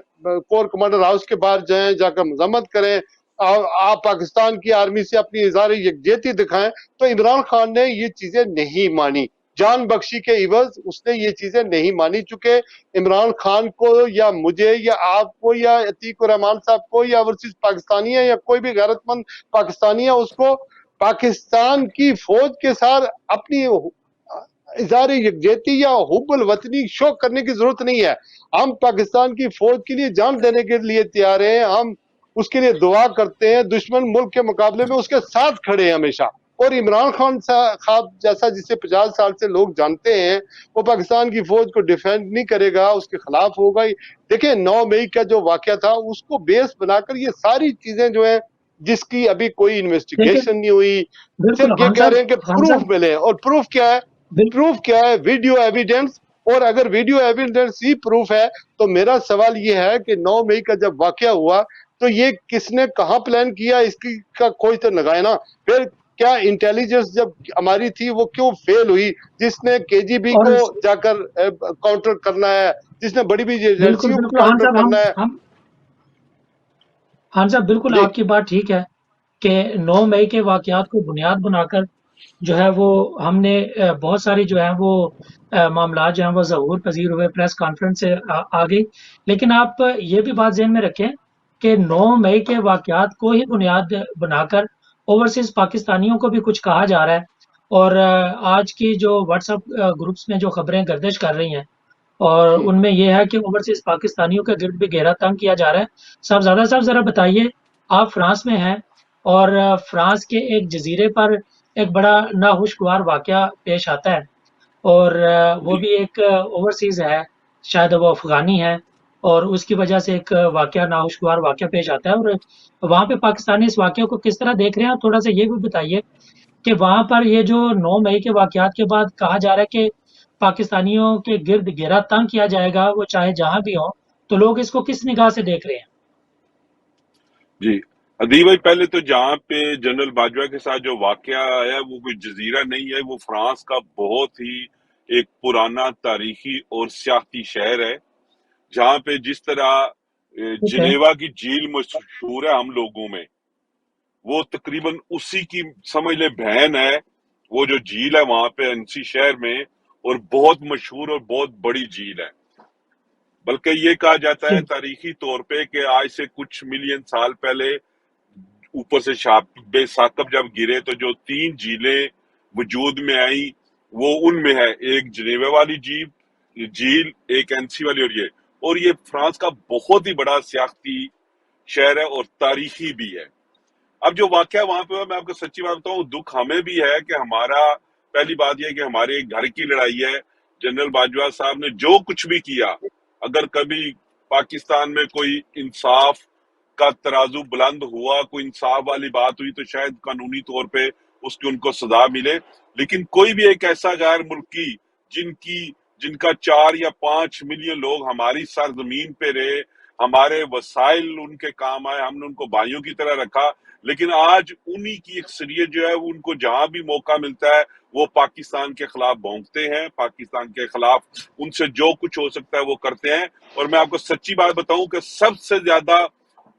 B: کور کمانڈر ہاؤس کے باہر جائیں، جا کر مذمت کریں، آپ پاکستان کی آرمی سے اپنی اظہار یکجہتی دکھائیں، تو عمران خان نے یہ چیزیں نہیں مانی، جان بخشی کے عوض اس نے یہ چیزیں نہیں مانی، چونکہ عمران خان کو یا مجھے یا آپ کو یا عتیق الرحمان صاحب کو یا اوورسیز پاکستانی ہے یا کوئی بھی غیرت مند پاکستانی ہے، اس کو پاکستان کی فوج کے ساتھ اپنی اظہار یکجہتی یا حب الوطنی شو کرنے کی ضرورت نہیں ہے۔ ہم پاکستان کی فوج کے لیے جان دینے کے لیے تیار ہیں، ہم اس کے لیے دعا کرتے ہیں، دشمن ملک کے مقابلے میں اس کے ساتھ کھڑے ہیں ہمیشہ۔ اور عمران خان صاحب جیسا جسے 50 سال سے لوگ جانتے ہیں، وہ پاکستان کی فوج کو ڈیفینڈ نہیں کرے گا، اس کے خلاف ہوگا۔ دیکھیں 9 مئی کا جو واقعہ تھا اس کو بیس بنا کر یہ ساری چیزیں جو ہیں جس کی ابھی کوئی
A: دیکھیں،
B: انویسٹیگیشن نہیں ہوئی،
A: بالکل
B: صرف یہ کہہ رہے ہیں کہ
A: خان
B: پروف
A: صاحب
B: ملے، اور پروف کیا ہے؟ پروف کیا ہے؟ Video evidence. اور اگر ویڈیو ایویڈنس ہی پروف ہے تو میرا سوال یہ ہے کہ 9 مئی کا جب واقعہ ہوا تو یہ کس نے کہاں پلان کیا، اس کی کا کوئی تو لگائے نا۔ پھر کیا انٹیلیجنس جب ہماری تھی وہ کیوں فیل ہوئی؟ جس نے کے جی بی
A: اور
B: کو جا کر کاؤنٹر کرنا ہے، جس نے بڑی بڑی
A: بالکل
B: ایجنسیوں کو
A: بالکل خان
B: کاؤنٹر
A: صاحب
B: کرنا ہے۔
A: خان صاحب بالکل
B: جی
A: آپ کی بات ٹھیک ہے کہ 9 مئی کے واقعات کو بنیاد بنا کر جو ہے وہ ہم نے بہت ساری جو ہے وہ معاملات جو ہیں وہ ظہور پذیر ہوئے، پریس کانفرنس سے آ گئی، لیکن آپ یہ بھی بات ذہن میں رکھیں کہ 9 مئی کے واقعات کو ہی بنیاد بنا کر اوورسیز پاکستانیوں کو بھی کچھ کہا جا رہا ہے، اور آج کی جو واٹس ایپ گروپس میں جو خبریں گردش کر رہی ہیں اور ان میں یہ ہے کہ اوورسیز پاکستانیوں کے گرد بھی گھیرا تنگ کیا جا رہا ہے۔ صاحبزادہ صاحب ذرا بتائیے، آپ فرانس میں ہیں اور فرانس کے ایک جزیرے پر ایک بڑا ناخوشگوار واقعہ پیش آتا ہے، اور وہ
C: جی
A: بھی ایک اوورسیز ہے، شاید وہ افغانی ہے، اور اس کی وجہ سے ایک واقعہ ناخوشگوار واقعہ پیش آتا ہے، اور وہاں پہ پاکستانی اس واقعے کو کس طرح دیکھ رہے ہیں؟ تھوڑا سا یہ بھی بتائیے کہ وہاں پر یہ جو 9 مئی کے واقعات کے بعد کہا جا رہا ہے کہ پاکستانیوں کے گرد گھیرا تنگ کیا جائے گا، وہ چاہے جہاں بھی ہوں، تو لوگ اس کو کس نگاہ سے دیکھ رہے ہیں؟
C: جی ادیب بھائی، پہلے تو جہاں پہ جنرل باجوہ کے ساتھ جو واقعہ آیا وہ کوئی جزیرہ نہیں ہے، وہ فرانس کا بہت ہی ایک پرانا تاریخی اور سیاحتی شہر ہے، جہاں پہ جس طرح
A: ٹھیک ہے،
C: جنیوا کی جھیل مشہور ہے ہم لوگوں میں، وہ تقریباً اسی کی سمجھ لے بہن ہے، وہ جو جھیل ہے وہاں پہ انسی شہر میں، اور بہت مشہور اور بہت بڑی جھیل ہے۔ بلکہ یہ کہا جاتا ہے
A: ٹھیک،
C: تاریخی طور پہ کہ آج سے کچھ ملین سال پہلے اوپر سے شہاب ثاقب جب گرے تو جو 3 جھیلیں وجود میں آئیں وہ ان میں ہے، ایک جنیوا والی جھیل، ایک اینسی والی، اور یہ فرانس کا بہت ہی بڑا سیاحتی شہر ہے اور تاریخی بھی ہے۔ اب جو واقعہ وہاں پہ ہوا، میں آپ کو سچی بات بتاؤں، دکھ ہمیں بھی ہے کہ ہمارا پہلی بات یہ ہے کہ ہمارے گھر کی لڑائی ہے۔ جنرل باجوہ صاحب نے جو کچھ بھی کیا، اگر کبھی پاکستان میں کوئی انصاف کا ترازو بلند ہوا، کوئی انصاف والی بات ہوئی، تو شاید قانونی طور پہ اس کی ان کو سزا ملے، لیکن کوئی بھی ایک ایسا غیر ملکی جن کا 4 یا 5 ملین لوگ ہماری سرزمین پہ رہے، ہمارے وسائل ان کے کام آئے، ہم نے ان کو بھائیوں کی طرح رکھا، لیکن آج انہی کی اکثریت جو ہے وہ ان کو جہاں بھی موقع ملتا ہے وہ پاکستان کے خلاف بھونکتے ہیں، پاکستان کے خلاف ان سے جو کچھ ہو سکتا ہے وہ کرتے ہیں۔ اور میں آپ کو سچی بات بتاؤں کہ سب سے زیادہ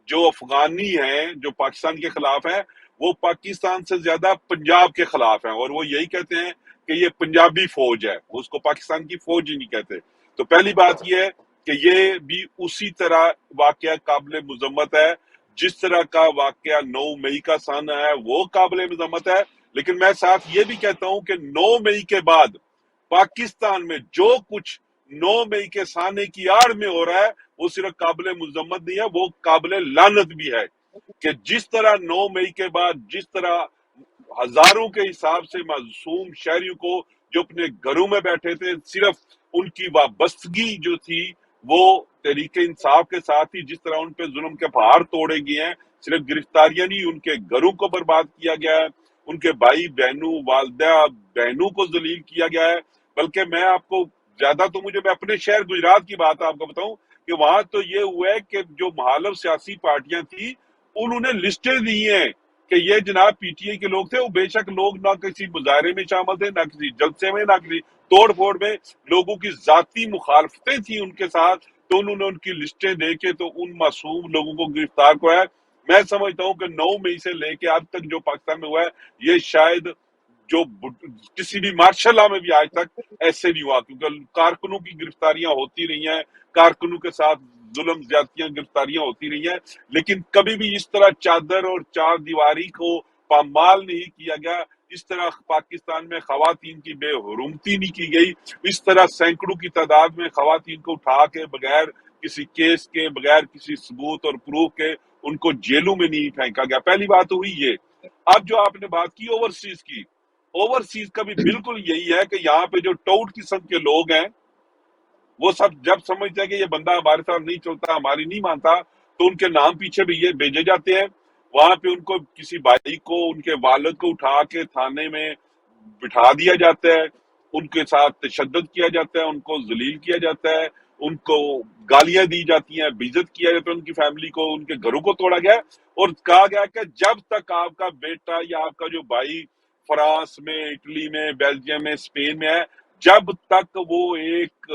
C: جو افغانی ہیں جو پاکستان کے خلاف ہیں، وہ پاکستان سے زیادہ پنجاب کے خلاف ہیں، اور وہ یہی کہتے ہیں کہ یہ پنجابی فوج ہے، وہ اس کو پاکستان کی فوج ہی نہیں کہتے۔ تو پہلی بات یہ ہے کہ یہ بھی اسی طرح واقعہ قابل مذمت ہے۔ جس طرح کا واقعہ 9 مئی کا سامنا ہے وہ قابل مذمت ہے، لیکن میں ساتھ یہ بھی کہتا ہوں کہ 9 مئی کے بعد پاکستان میں جو کچھ 9 مئی کے سامنے کی آڑ میں ہو رہا ہے وہ صرف قابل مذمت نہیں ہے، وہ قابل لعنت بھی ہے، کہ جس طرح 9 مئی کے بعد جس طرح ہزاروں کے حساب سے معصوم شہریوں کو جو اپنے گھروں میں بیٹھے تھے، صرف ان کی وابستگی جو تھی وہ تحریک انصاف کے ساتھ ہی، جس طرح ان پہ ظلم کے پہاڑ توڑے گئے ہیں، صرف گرفتاریاں نہیں، ان کے گھروں کو برباد کیا گیا ہے، ان کے بھائی بہنوں، والدہ بہنوں کو ذلیل کیا گیا ہے۔ بلکہ میں آپ کو زیادہ تو میں اپنے شہر گجرات کی بات آپ کو بتاؤں کہ وہاں تو یہ ہوا ہے کہ جو مخالف سیاسی پارٹیاں تھیں انہوں نے لسٹیں دی ہیں کہ یہ جناب پی ٹی آئی کے لوگ تھے، وہ بے شک لوگ نہ کسی مظاہرے میں شامل تھے، نہ کسی جلسے میں، نہ کسی توڑ پھوڑ میں، لوگوں کی ذاتی مخالفتیں تھیں ان کے ساتھ، تو انہوں نے ان کی لسٹیں دے کے تو ان معصوم لوگوں کو گرفتار کرایا۔ میں سمجھتا ہوں کہ 9 مئی سے لے کے اب تک جو پاکستان میں ہوا ہے یہ شاید جو کسی بھی مارشل لا میں بھی آج تک ایسے نہیں ہوا، کیونکہ کارکنوں کی گرفتاریاں ہوتی رہی ہیں، کارکنوں کے ساتھ ظلم زیادتیاں گرفتاریاں ہوتی رہی ہیں، لیکن کبھی بھی اس طرح چادر اور چار دیواری کو پامال نہیں کیا گیا، اس طرح پاکستان میں خواتین کی بے حرمتی نہیں کی گئی، اس طرح سینکڑوں کی تعداد میں خواتین کو اٹھا کے بغیر کسی کیس کے، بغیر کسی ثبوت اور پروف کے ان کو جیلوں میں نہیں پھینکا گیا۔ پہلی بات ہوئی یہ۔ اب جو آپ نے بات کی اوورسیز کی، اوورسیز کا بھی بالکل یہی ہے کہ یہاں پہ جو ٹاؤٹ قسم کے لوگ ہیں وہ سب جب سمجھتے ہیں کہ یہ بندہ ہمارے ساتھ نہیں چلتا، ہماری نہیں مانتا، تو ان کے نام پیچھے بھی یہ بھیجے جاتے ہیں، وہاں پہ ان کو کسی بھائی کو، ان کے والد کو اٹھا کے تھانے میں بٹھا دیا جاتا ہے، ان کے ساتھ تشدد کیا جاتا ہے، ان کو ذلیل کیا جاتا ہے، ان کو گالیاں دی جاتی ہیں، بے عزت کیا جاتا ہے، ان کی فیملی کو، ان کے گھروں کو توڑا گیا ہے، اور کہا گیا کہ جب تک آپ کا بیٹا یا آپ کا جو بھائی فرانس میں، اٹلی میں، بیلجیم میں، اسپین میں ہے، جب تک وہ ایک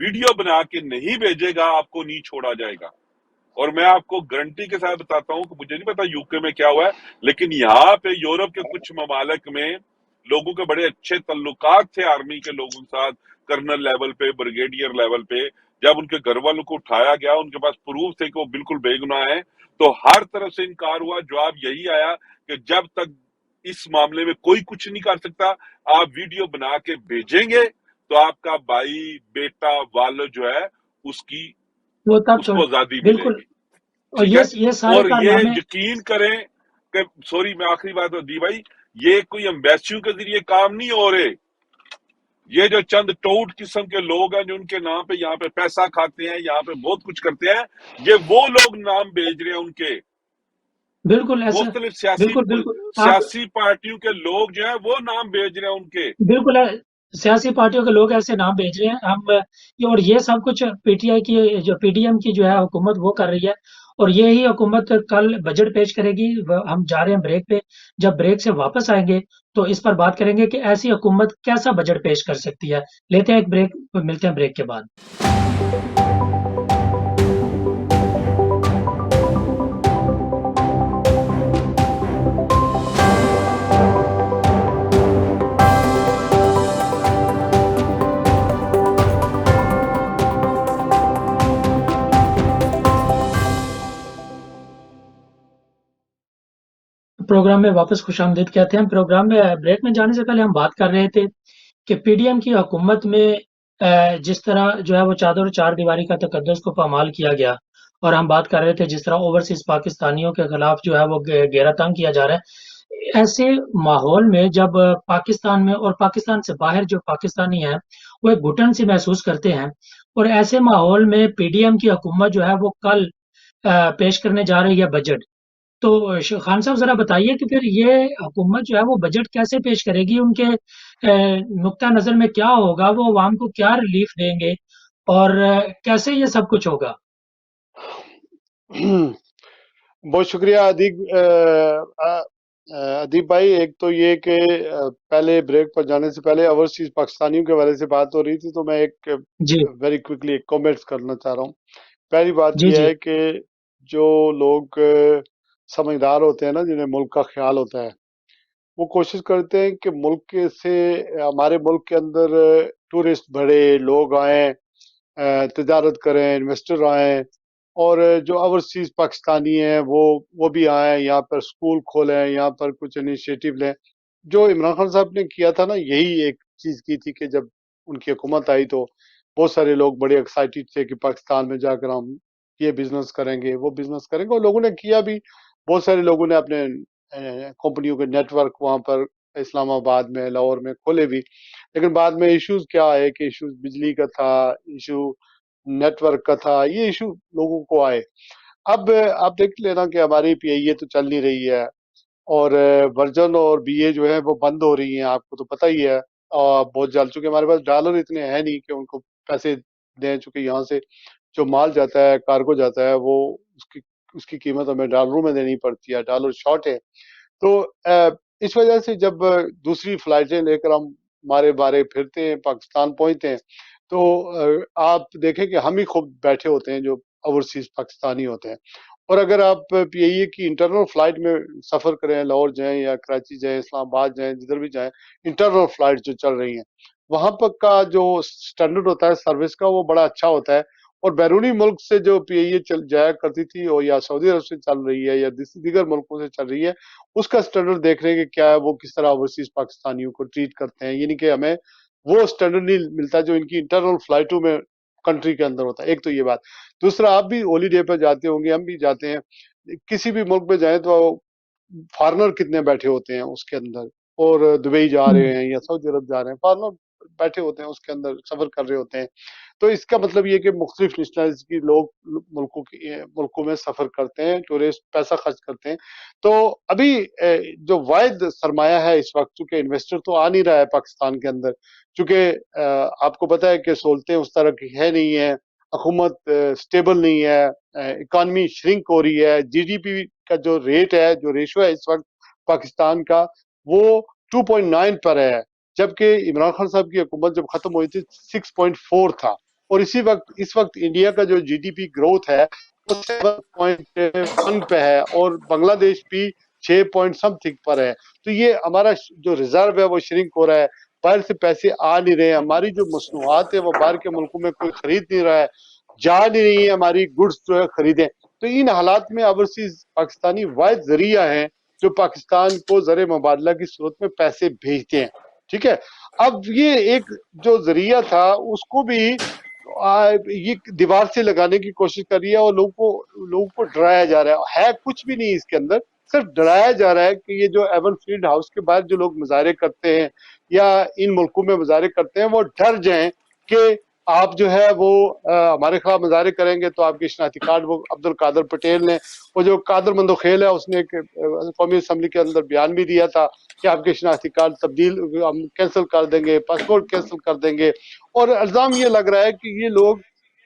C: ویڈیو بنا کے نہیں بھیجے گا آپ کو نہیں چھوڑا جائے گا۔ اور میں آپ کو گارنٹی کے ساتھ بتاتا ہوں کہ مجھے نہیں پتا یو کے میں کیا ہوا ہے، لیکن یہاں پہ یورپ کے کچھ ممالک میں لوگوں کے بڑے اچھے تعلقات تھے آرمی کے لوگوں کے ساتھ، کرنل لیول پہ، بریگیڈیئر لیول پہ، جب ان کے گھر والوں کو اٹھایا گیا، ان کے پاس پروف تھے کہ وہ بالکل بے گناہ ہیں، تو ہر طرف سے انکار ہوا۔ جواب یہی آیا کہ جب تک اس معاملے میں کوئی کچھ نہیں کر سکتا، آپ ویڈیو بنا کے بھیجیں گے تو آپ کا بھائی، بیٹا، والد جو ہے اس
A: وہ تب
C: کو آزادی ملے
A: بالکل،
C: گی،
A: اور
C: ٹھیک ہے۔
A: یہ سارے
C: اور یہ
A: کارنامے
C: یقین کریں کہ سوری میں آخری بات دی بھائی، یہ کوئی ایمبیسیوں کے ذریعے کام نہیں ہو رہے، یہ جو چند ٹوٹ قسم کے لوگ ہیں جو ان کے نام پہ یہاں پہ پیسہ کھاتے ہیں، یہاں پہ بہت کچھ کرتے ہیں، یہ وہ لوگ نام بھیج رہے ہیں ان کے
A: بالکل ایسا،
C: مختلف
A: بالکل بالکل آپ
C: سیاسی پارٹیوں کے لوگ جو ہیں وہ نام بھیج رہے ہیں ان کے۔
A: بالکل سیاسی پارٹیوں کے لوگ ایسے نام بھیج رہے ہیں ہم، اور یہ سب کچھ پی ٹی آئی کی جو پی ڈی ایم کی جو ہے حکومت وہ کر رہی ہے، اور یہی حکومت کل بجٹ پیش کرے گی۔ ہم جا رہے ہیں بریک پہ، جب بریک سے واپس آئیں گے تو اس پر بات کریں گے کہ ایسی حکومت کیسا بجٹ پیش کر سکتی ہے۔ لیتے ہیں ایک بریک، ملتے ہیں بریک کے بعد۔ پروگرام میں واپس خوش آمدید کہتے ہیں۔ پروگرام میں بریک میں جانے سے پہلے ہم بات کر رہے تھے کہ پی ڈی ایم کی حکومت میں جس طرح جو ہے وہ چادر و چار دیواری کا تقدس کو پامال کیا گیا، اور ہم بات کر رہے تھے جس طرح اوورسیز پاکستانیوں کے خلاف جو ہے وہ گھیرا تنگ کیا جا رہا ہے۔ ایسے ماحول میں جب پاکستان میں اور پاکستان سے باہر جو پاکستانی ہیں وہ ایک گھٹن سی محسوس کرتے ہیں، اور ایسے ماحول میں پی ڈی ایم کی حکومت جو ہے وہ کل پیش کرنے جا رہی ہے بجٹ۔ تو خان صاحب ذرا بتائیے کہ پھر یہ حکومت جو ہے وہ بجٹ کیسے پیش کرے گی، ان کے نقطہ نظر میں کیا ہوگا، وہ عوام کو کیا ریلیف دیں گے، اور کیسے یہ سب کچھ ہوگا؟
B: بہت شکریہ ادیب بھائی۔ ایک تو یہ کہ پہلے بریک پر جانے سے پہلے اوورسیز پاکستانیوں کے بارے سے بات ہو رہی تھی، تو میں ایک
A: جی
B: ویری کوئکلی ایک کامنٹس کرنا چاہ رہا ہوں۔ پہلی بات
A: جی
B: یہ
A: جی
B: ہے کہ جو لوگ سمجھدار ہوتے ہیں نا، جنہیں ملک کا خیال ہوتا ہے، وہ کوشش کرتے ہیں کہ ملک سے، ہمارے ملک کے اندر ٹورسٹ بڑھے، لوگ آئیں، تجارت کریں، انویسٹر آئیں، اور جو اوورسیز پاکستانی ہیں وہ بھی آئیں، یہاں پر اسکول کھولیں، یہاں پر کچھ انیشیٹو لیں. جو عمران خان صاحب نے کیا تھا نا، یہی ایک چیز کی تھی کہ جب ان کی حکومت آئی تو بہت سارے لوگ بڑے ایکسائٹیڈ تھے کہ پاکستان میں جا کر ہم یہ بزنس کریں گے، وہ بزنس کریں گے، اور لوگوں نے کیا بھی. بہت سارے لوگوں نے اپنے کمپنیوں کے نیٹ ورک وہاں پر اسلام آباد میں، لاہور میں کھولے بھی. لیکن بعد میں ایشوز کیا آئے کہ ایشوز بجلی کا تھا، ایشو نیٹ ورک کا تھا، یہ ایشو لوگوں کو آئے. اب آپ دیکھ لینا کہ ہماری پی آئی اے تو چل نہیں رہی ہے، اور ورجن اور بی اے جو ہے وہ بند ہو رہی ہیں، آپ کو تو پتہ ہی ہے. بہت جل چکے، ہمارے پاس ڈالر اتنے ہیں نہیں کہ ان کو پیسے دیں، چونکہ یہاں سے جو مال جاتا ہے، کارگو جاتا ہے، وہ اس کی قیمت ہمیں ڈالروں میں دینی پڑتی ہے، ڈالر شارٹ ہے. تو اس وجہ سے جب دوسری فلائٹیں لے کر ہم مارے بارے پھرتے ہیں، پاکستان پہنچتے ہیں، تو آپ دیکھیں کہ ہم ہی خود بیٹھے ہوتے ہیں جو اوورسیز پاکستانی ہوتے ہیں. اور اگر آپ پی آئی اے کی انٹرنل فلائٹ میں سفر کریں، لاہور جائیں یا کراچی جائیں، اسلام آباد جائیں، جدھر بھی جائیں، انٹرنل فلائٹ جو چل رہی ہیں، وہاں پر کا جو سٹینڈرڈ ہوتا ہے سروس کا، وہ بڑا اچھا ہوتا ہے. اور بیرونی ملک سے جو پی آئی اے جایا کرتی تھی، اور یا سعودی عرب سے چل رہی ہے یا دیگر ملکوں سے چل رہی ہے، اس کا سٹینڈرڈ دیکھ رہے ہیں کہ کیا ہے، وہ کس طرح اوورسیز پاکستانیوں کو ٹریٹ کرتے ہیں. یعنی کہ ہمیں وہ سٹینڈرڈ نہیں ملتا جو ان کی انٹرنل فلائٹوں میں کنٹری کے اندر ہوتا ہے. ایک تو یہ بات. دوسرا، آپ بھی ہولی ڈے پہ جاتے ہوں گے، ہم بھی جاتے ہیں، کسی بھی ملک میں جائیں تو فارنر کتنے بیٹھے ہوتے ہیں اس کے اندر، اور دبئی جا رہے ہیں یا سعودی عرب جا رہے ہیں، فارنر بیٹھے ہوتے ہیں اس کے اندر، سفر کر رہے ہوتے ہیں. تو اس کا مطلب یہ کہ مختلف نیشنلز کی لوگ ملکوں میں سفر کرتے ہیں، ٹورسٹ پیسہ خرچ کرتے ہیں. تو ابھی جو واحد سرمایہ ہے اس وقت، چونکہ انویسٹر تو آ نہیں رہا ہے پاکستان کے اندر، چونکہ آپ کو پتہ ہے کہ سہولتیں اس طرح کی ہے نہیں ہیں، حکومت سٹیبل نہیں ہے، اکانومی شرنک ہو رہی ہے. جی ڈی پی کا جو ریٹ ہے، جو ریشو ہے اس وقت پاکستان کا، وہ 2.9 پر ہے، جبکہ عمران خان صاحب کی حکومت جب ختم ہوئی تھی 6.4 تھا. اور اس وقت انڈیا کا جو جی ڈی پی گروتھ ہے وہ 7.1 پہ ہے، اور بنگلہ دیش بھی 6 پوائنٹ سم تھنگ پر ہے. تو یہ ہمارا جو ریزرو ہے وہ شرنک ہو رہا ہے، باہر سے پیسے آ نہیں رہے ہیں، ہماری جو مصنوعات ہے وہ باہر کے ملکوں میں کوئی خرید نہیں رہا ہے، جا نہیں رہی ہے ہماری گڈس جو ہے خریدیں. تو ان حالات میں اوورسیز پاکستانی واحد ذریعہ ہیں جو پاکستان کو زر مبادلہ کی صورت میں پیسے بھیجتے ہیں. ٹھیک ہے. اب یہ ایک جو ذریعہ تھا اس کو بھی یہ دیوار سے لگانے کی کوشش کر رہی ہے، اور لوگوں کو ڈرایا جا رہا ہے کچھ بھی نہیں اس کے اندر، صرف ڈرایا جا رہا ہے کہ یہ جو ایون فیلڈ ہاؤس کے بعد جو لوگ مظاہرے کرتے ہیں یا ان ملکوں میں مظاہرے کرتے ہیں، وہ ڈر جائیں کہ آپ جو ہے وہ ہمارے خلاف مظاہرے کریں گے تو آپ کے شناختی کارڈ، وہ عبد القادر پٹیل نے، وہ جو قادر مندوخیل ہے، اس نے ایک قومی اسمبلی کے اندر بیان بھی دیا تھا کہ آپ کے شناختی کارڈ تبدیل ہم کینسل کر دیں گے، پاسپورٹ کینسل کر دیں گے. اور الزام یہ لگ رہا ہے کہ یہ لوگ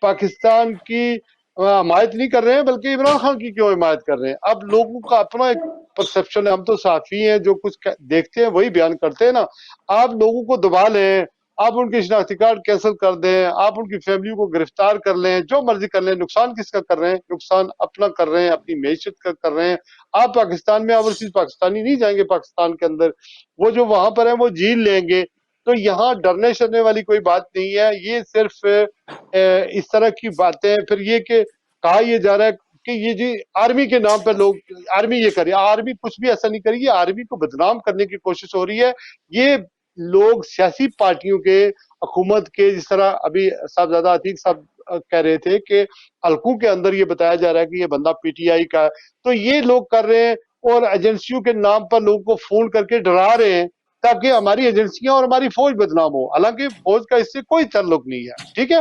B: پاکستان کی حمایت نہیں کر رہے ہیں بلکہ عمران خان کی کیوں حمایت کر رہے ہیں. اب لوگوں کا اپنا ایک پرسپشن ہے، ہم تو صحافی ہیں، جو کچھ دیکھتے ہیں وہی بیان کرتے ہیں نا. آپ لوگوں کو دبا لیں، آپ ان کے شناختی کارڈ کینسل کر دیں، آپ ان کی فیملی کو گرفتار کر لیں، جو مرضی کر لیں، نقصان کس کا کر رہے ہیں؟ نقصان اپنا کر رہے ہیں، اپنی معیشت کا کر رہے ہیں. آپ پاکستان میں اوورسیز پاکستانی نہیں جائیں گے پاکستان کے اندر، وہ جو وہاں پر ہیں وہ جھیل لیں گے. تو یہاں ڈرنے شرنے والی کوئی بات نہیں ہے، یہ صرف اس طرح کی باتیں. پھر یہ کہ کہا یہ جا رہا ہے کہ یہ جی آرمی کے نام پر لوگ، آرمی یہ کری، آرمی کچھ بھی ایسا نہیں کرے گی، آرمی کو بدنام کرنے کی کوشش ہو رہی ہے. یہ لوگ سیاسی پارٹیوں کے، حکومت کے، جس طرح ابھی صاحبزادہ عتیق صاحب کہہ رہے تھے کہ حلقوں کے اندر یہ بتایا جا رہا ہے کہ یہ بندہ پی ٹی آئی کا ہے، تو یہ لوگ کر رہے ہیں، اور ایجنسیوں کے نام پر لوگوں کو فون کر کے ڈرا رہے ہیں تاکہ ہماری ایجنسیاں اور ہماری فوج بدنام ہو، حالانکہ فوج کا اس سے کوئی تعلق نہیں ہے. ٹھیک ہے.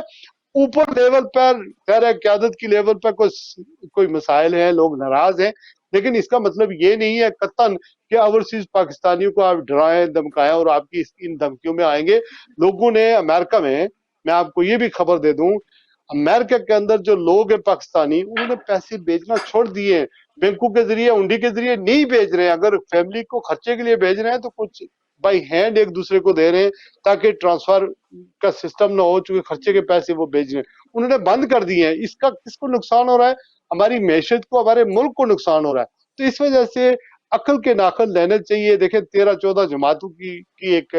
B: اوپر لیول پر خیر ہے، قیادت کی لیول پر کوئی مسائل ہیں، لوگ ناراض ہیں، لیکن اس کا مطلب یہ نہیں ہے قطعاً کہ اوورسیز پاکستانیوں کو آپ ڈرائیں دھمکائیں اور آپ کی ان دھمکیوں میں آئیں گے. لوگوں نے امریکہ میں آپ کو یہ بھی خبر دے دوں، امریکہ کے اندر جو لوگ ہیں پاکستانی، انہوں نے پیسے بھیجنا چھوڑ دیے ہیں، بینکوں کے ذریعے، ہنڈی کے ذریعے نہیں بھیج رہے ہیں. اگر فیملی کو خرچے کے لیے بھیج رہے ہیں تو کچھ بائی ہینڈ ایک دوسرے کو دے رہے ہیں تاکہ ٹرانسفر کا سسٹم نہ ہو، چونکہ خرچے کے پیسے وہ بھیج رہے ہیں. انہوں نے بند کر دیے ہیں. اس کا کس کو نقصان ہو رہا ہے؟ ہماری معیشت کو، ہمارے ملک کو نقصان ہو رہا ہے. تو اس وجہ سے عقل کے ناخن لینے چاہیے. دیکھیں 13-14 جماعتوں کی ایک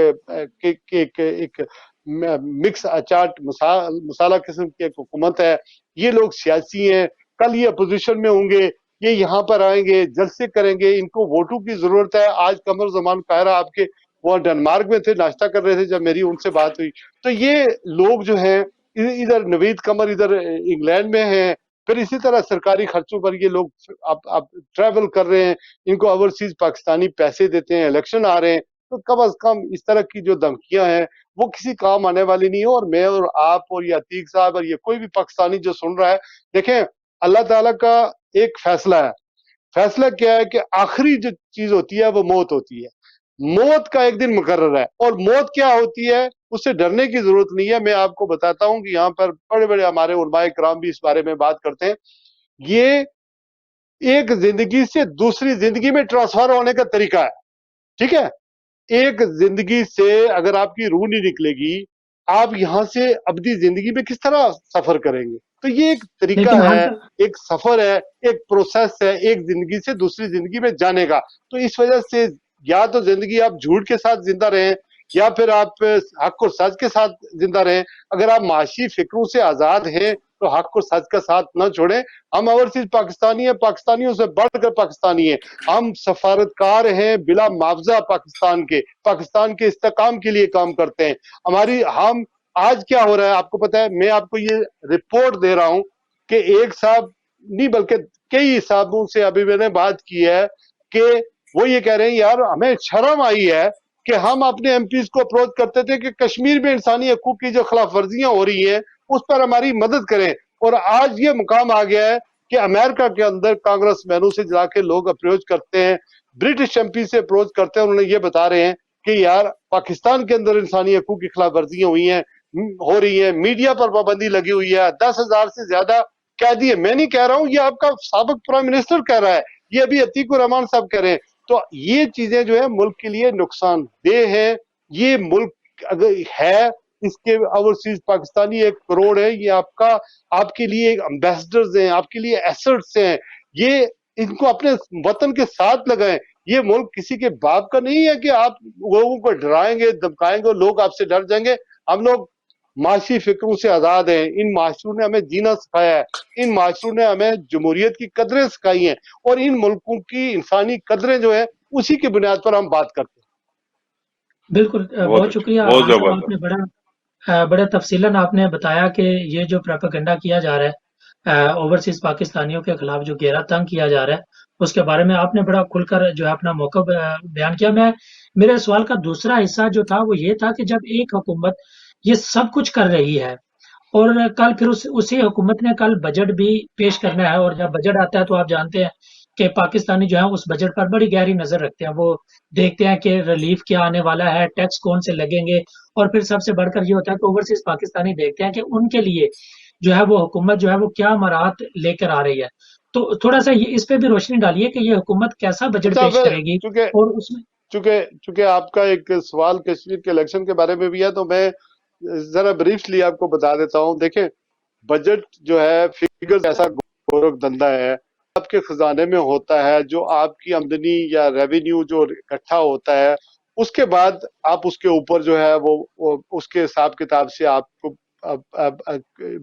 B: مکس اچاٹ مسالہ قسم کی ایک حکومت ہے. یہ لوگ سیاسی ہیں، کل یہ اپوزیشن میں ہوں گے, یہ یہاں پر آئیں گے, جلسے کریں گے, ان کو ووٹوں کی ضرورت ہے. آج قمر زمان قاہرہ آپ کے وہاں ڈنمارک میں تھے, ناشتہ کر رہے تھے جب میری ان سے بات ہوئی. تو یہ لوگ جو ہیں ادھر نوید قمر ادھر انگلینڈ میں ہیں, پھر اسی طرح سرکاری خرچوں پر یہ لوگ اب ٹریول کر رہے ہیں, ان کو اوورسیز پاکستانی پیسے دیتے ہیں, الیکشن آ رہے ہیں. تو کم از کم اس طرح کی جو دھمکیاں ہیں وہ کسی کام آنے والی نہیں ہے. اور میں اور آپ اور یہ عتیق صاحب اور یہ کوئی بھی پاکستانی جو سن رہا ہے, دیکھیں اللہ تعالیٰ کا ایک فیصلہ ہے. فیصلہ کیا ہے کہ آخری جو چیز ہوتی ہے وہ موت ہوتی ہے. موت کا ایک دن مقرر ہے, اور موت کیا ہوتی ہے اس سے ڈرنے کی ضرورت نہیں ہے. میں آپ کو بتاتا ہوں کہ یہاں پر بڑے بڑے ہمارے علماء کرام بھی اس بارے میں بات کرتے ہیں. یہ ایک زندگی سے دوسری زندگی میں ٹرانسفر ہونے کا طریقہ ہے, ٹھیک ہے. ایک زندگی سے اگر آپ کی روح نہیں نکلے گی, آپ یہاں سے ابدی زندگی میں کس طرح سفر کریں گے؟ تو یہ ایک طریقہ
A: لیکن
B: ہے, ایک سفر ہے, ایک پروسیس ہے ایک زندگی سے دوسری زندگی میں جانے کا. تو اس وجہ سے یا تو زندگی آپ جھوٹ کے ساتھ زندہ رہیں, یا پھر آپ حق اور سچ کے ساتھ زندہ رہیں. اگر آپ معاشی فکروں سے آزاد ہیں تو حق اور سچ کا ساتھ نہ چھوڑیں. ہم اوورسیز پاکستانی ہیں, پاکستانیوں سے بڑھ کر پاکستانی ہیں. ہم سفارتکار ہیں بلا معاوضہ پاکستان کے استحکام کے لیے کام کرتے ہیں. ہم آج کیا ہو رہا ہے آپ کو پتا ہے, میں آپ کو یہ رپورٹ دے رہا ہوں کہ ایک صاحب نہیں بلکہ کئی صاحبوں سے ابھی میں نے بات کی ہے کہ وہ یہ کہہ رہے ہیں یار ہمیں شرم آئی ہے کہ ہم اپنے ایم پیز کو اپروچ کرتے تھے کہ کشمیر میں انسانی حقوق کی جو خلاف ورزیاں ہو رہی ہیں اس پر ہماری مدد کریں. اور آج یہ مقام آ گیا ہے کہ امریکہ کے اندر کانگریس مینوں سے جا کے لوگ اپروچ کرتے ہیں, برٹش ایم پی سے اپروچ کرتے ہیں, انہوں نے یہ بتا رہے ہیں کہ یار پاکستان کے اندر انسانی حقوق کی خلاف ورزیاں ہو رہی ہیں, میڈیا پر پابندی لگی ہوئی ہے, 10,000 سے زیادہ قیدی ہے. میں نہیں کہہ رہا ہوں, یہ آپ کا سابق پرائم منسٹر کہہ رہا ہے, یہ ابھی عتیق الرحمان صاحب کہہ رہے ہیں. تو یہ چیزیں جو ہے ملک کے لیے نقصان دہ ہیں. یہ ملک اگر ہے اس کے اوورسیز پاکستانی 1 کروڑ ہے, یہ آپ کے لیے امبیسڈرز ہیں, آپ کے لیے ایسٹس ہیں. یہ ان کو اپنے وطن کے ساتھ لگائیں. یہ ملک کسی کے باپ کا نہیں ہے کہ آپ لوگوں کو ڈرائیں گے دمکائیں گے لوگ آپ سے ڈر جائیں گے. ہم لوگ معاشی فکروں سے آزاد ہیں. ان معاشروں نے ہمیں جینا سکھایا ہے, ان معاشروں نے ہمیں جمہوریت کی قدریں سکھائی ہیں, اور ان ملکوں کی انسانی قدریں جو ہیں اسی کی بنیاد پر ہم بات کرتے ہیں.
A: بالکل بہت شکریہ
C: بہت
A: خان صاحب, آپ
C: زبردست.
A: نے بڑے تفصیلاً آپ نے بتایا کہ یہ جو پروپیگنڈا کیا جا رہا ہے اوورسیز پاکستانیوں کے خلاف, جو گھیرا تنگ کیا جا رہا ہے, اس کے بارے میں آپ نے بڑا کھل کر جو ہے اپنا موقع بیان کیا. میرے سوال کا دوسرا حصہ جو تھا وہ یہ تھا کہ جب ایک حکومت یہ سب کچھ کر رہی ہے اور کل پھر اسی حکومت نے کل بجٹ بھی پیش کرنا ہے, اور جب بجٹ آتا ہے تو آپ جانتے ہیں کہ پاکستانی جو ہے اس بجٹ پر بڑی گہری نظر رکھتے ہیں. وہ دیکھتے ہیں کہ ریلیف کیا آنے والا ہے, ٹیکس کون سے لگیں گے, اور پھر سب سے بڑھ کر یہ ہوتا ہے کہ اوورسیز پاکستانی دیکھتے ہیں کہ ان کے لیے جو ہے وہ حکومت جو ہے وہ کیا مراحت لے کر آ رہی ہے. تو تھوڑا سا اس پہ بھی روشنی ڈالیے کہ یہ حکومت کیسا بجٹ پیش کرے گی, اور اس میں
B: چونکہ آپ کا ایک سوال کشمیر کے الیکشن کے بارے میں بھی ہے تو میں ذرا بریفلی آپ کو بتا دیتا ہوں. دیکھیں بجٹ جو ہے فگر ایسا گورکھ دھندا ہے, آپ کے خزانے میں ہوتا ہے, جو آپ کی آمدنی یا ریونیو جو اکٹھا ہوتا ہے اس کے بعد آپ اس کے اوپر جو ہے وہ اس کے حساب کتاب سے آپ کو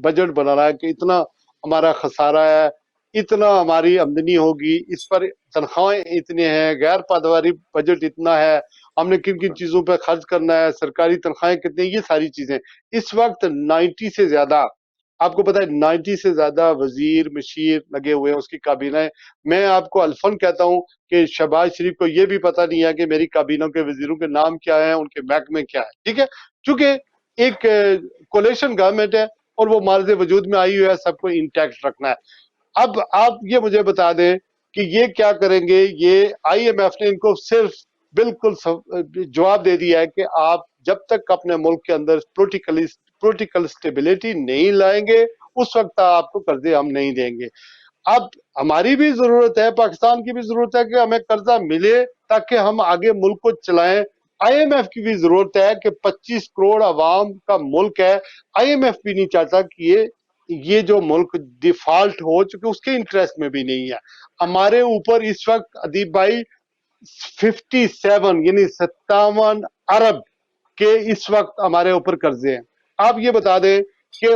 B: بجٹ بنانا ہے کہ اتنا ہمارا خسارہ ہے, اتنا ہماری آمدنی ہوگی, اس پر تنخواہیں اتنے ہیں, غیر پائیداری بجٹ اتنا ہے, ہم نے کن کن چیزوں پہ خرچ کرنا ہے, سرکاری تنخواہیں کتنی, یہ ساری چیزیں. اس وقت 90 سے زیادہ, آپ کو پتا ہے 90 سے زیادہ وزیر مشیر لگے ہوئے ہیں اس کی کابینہ ہے. میں آپ کو الفن کہتا ہوں کہ شہباز شریف کو یہ بھی پتا نہیں ہے کہ میری کابینہ کے وزیروں کے نام کیا ہیں, ان کے محکمے کیا ہے, ٹھیک ہے, چونکہ ایک کولیشن گورنمنٹ ہے اور وہ مارز وجود میں آئی ہوئی ہے, سب کو انٹیکٹ رکھنا ہے. اب آپ یہ مجھے بتا دیں کہ یہ کیا کریں گے. یہ آئی ایم ایف نے ان کو صرف بالکل جواب دے دیا ہے کہ آپ جب تک اپنے ملک کے اندر پولیٹیکل سٹیبلٹی نہیں لائیں گے اس وقت آپ کو قرضے ہم نہیں دیں گے. اب ہماری بھی ضرورت ہے, پاکستان کی بھی ضرورت ہے کہ ہمیں قرضہ ملے تاکہ ہم آگے ملک کو چلائیں. آئی ایم ایف کی بھی ضرورت ہے کہ 25 کروڑ عوام کا ملک ہے, آئی ایم ایف بھی نہیں چاہتا کہ یہ جو ملک ڈیفالٹ ہو, چونکہ اس کے انٹرسٹ میں بھی نہیں ہے. ہمارے اوپر اس وقت ادیب بھائی 57 یعنی 57 ارب کے اس وقت ہمارے اوپر قرضے ہیں. آپ یہ بتا دیں کہ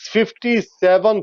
B: 57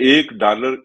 C: $1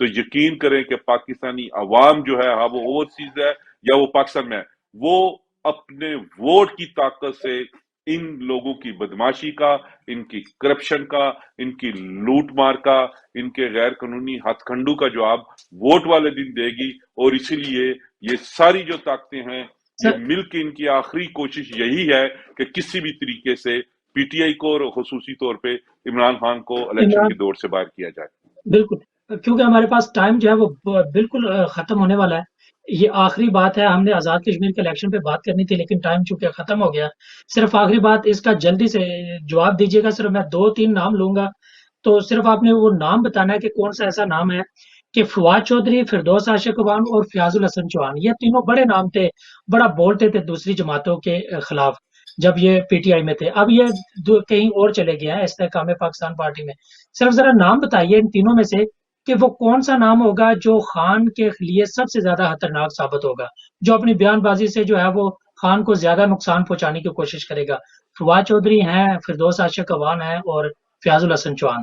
C: تو یقین کریں کہ پاکستانی عوام جو ہے ہاں وہ اوورسیز ہے یا وہ پاکستان میں ہے، وہ اپنے ووٹ کی طاقت سے ان لوگوں کی بدماشی کا، ان کی کرپشن کا، ان کی لوٹ مار کا، ان کے غیر قانونی ہتھ کنڈو کا جواب ووٹ والے دن دے گی. اور اسی لیے یہ ساری جو طاقتیں ہیں یہ مل کے ان کی آخری کوشش یہی ہے کہ کسی بھی طریقے سے پی ٹی آئی کو اور خصوصی طور پہ عمران خان کو الیکشن کی دوڑ سے باہر کیا جائے.
A: بالکل، کیونکہ ہمارے پاس ٹائم جو ہے وہ بالکل ختم ہونے والا ہے. یہ آخری بات ہے، ہم نے آزاد کشمیر کے الیکشن پہ بات کرنی تھی لیکن ٹائم چونکہ ختم ہو گیا. صرف آخری بات اس کا جلدی سے جواب دیجیے گا. صرف میں 2-3 نام لوں گا، تو صرف آپ نے وہ نام بتانا ہے کہ کون سا ایسا نام ہے کہ فواد چودھری، فردوس عاشق اخوان اور فیاض الحسن چوہان، یہ تینوں بڑے نام تھے، بڑا بولتے تھے دوسری جماعتوں کے خلاف جب یہ پی ٹی آئی میں تھے. اب یہ کہیں اور چلے گئے ہیں استحکام پاکستان پارٹی میں. صرف ذرا نام بتائیے ان تینوں میں سے کہ وہ کون سا نام ہوگا جو خان کے لیے سب سے زیادہ خطرناک ثابت ہوگا، جو اپنی بیان بازی سے جو ہے وہ خان کو زیادہ نقصان پہنچانے کی کوشش کرے گا. فواد چودھری ہیں، فردوس عاشق اخوان ہیں اور فیاض الحسن چوہان.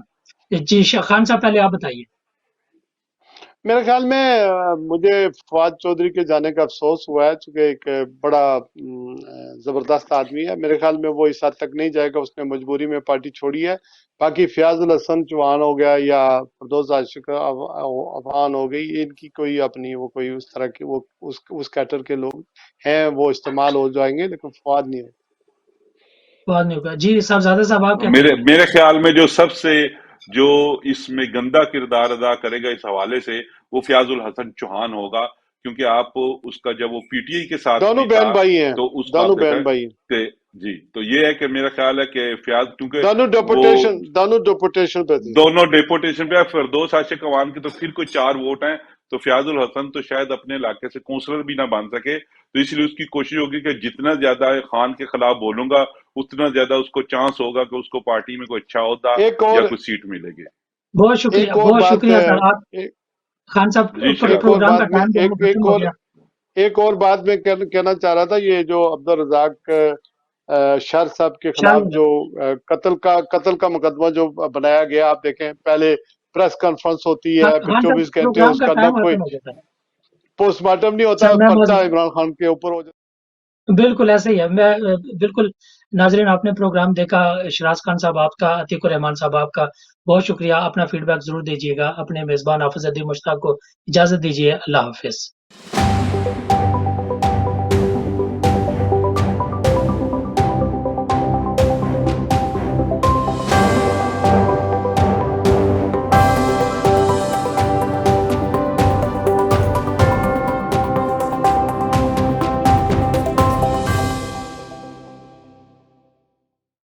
A: جی خان صاحب پہلے آپ بتائیے.
B: میرے خیال میں مجھے فواد چودھری کے جانے کا افسوس ہوا ہے، چونکہ ایک بڑا زبردست آدمی ہے. میرے خیال میں وہ اس حد تک نہیں جائے گا، اس نے مجبوری میں پارٹی چھوڑی ہے. باقی فیاض الحسن چوہان ہو گیا یا فردوس عاشق اخوان ہو گئی، ان کی کوئی اپنی وہ کوئی اس طرح کی وہ اس کیٹر کے لوگ ہیں، وہ استعمال ہو جائیں گے، لیکن فواد نہیں ہے.
A: فواد نہیں ہوگا. جی صاحب زیادہ صاحب آپ کہتے ہیں؟
C: میرے خیال میں جو سب سے جو اس میں گندا کردار ادا کرے گا اس حوالے سے وہ فیاض الحسن چوہان ہوگا، کیونکہ آپ اس کا جب وہ پی ٹی آئی کے ساتھ
B: دونوں بہن بھائی ہیں،
C: تو اس
B: دونوں
C: بات
B: بہن بھائی
C: کہ جی تو یہ ہے کہ میرا خیال ہے کہ فیاض کیونکہ
B: دونوں ڈیپوٹیشن پہ تھے،
C: دونوں ڈیپوٹیشن پہ. فردوس عاشق اخوان کے تو پھر کوئی 4 ووٹ ہیں، تو فیاض الحسن تو شاید اپنے علاقے سے کونسلر بھی نہ بن سکے، تو اس لیے اس کی کوشش ہوگی کہ جتنا زیادہ خان کے خلاف بولوں گا اتنا زیادہ اس کو چانس ہوگا کہ اس کو پارٹی میں کوئی اچھا عہدہ یا کوئی سیٹ ملے گی.
A: بہت شکریہ، بہت شکریہ سر. آپ خان صاحب پروگرام کا ٹائم ختم ہو گیا.
B: ایک اور بات میں کہنا چاہ رہا تھا، یہ جو عبدالرزاق شر صاحب کے خلاف جو قتل کا مقدمہ جو بنایا گیا، آپ دیکھیں پہلے پریس کانفرنس ہوتی ہے، پھر 24 گھنٹے اس کا نہ کوئی پوسٹ مارٹم نہیں ہوتا، پرچہ عمران خان کے اوپر ہو جاتا.
A: بالکل ایسے ہی ہے. میں بالکل ناظرین آپ نے پروگرام دیکھا. شراز خان صاحب آپ کا، عتیق الرحمان صاحب آپ کا بہت شکریہ. اپنا فیڈ بیک ضرور دیجیے گا. اپنے میزبان حافظ الدین مشتاق کو اجازت دیجیے. اللہ حافظ.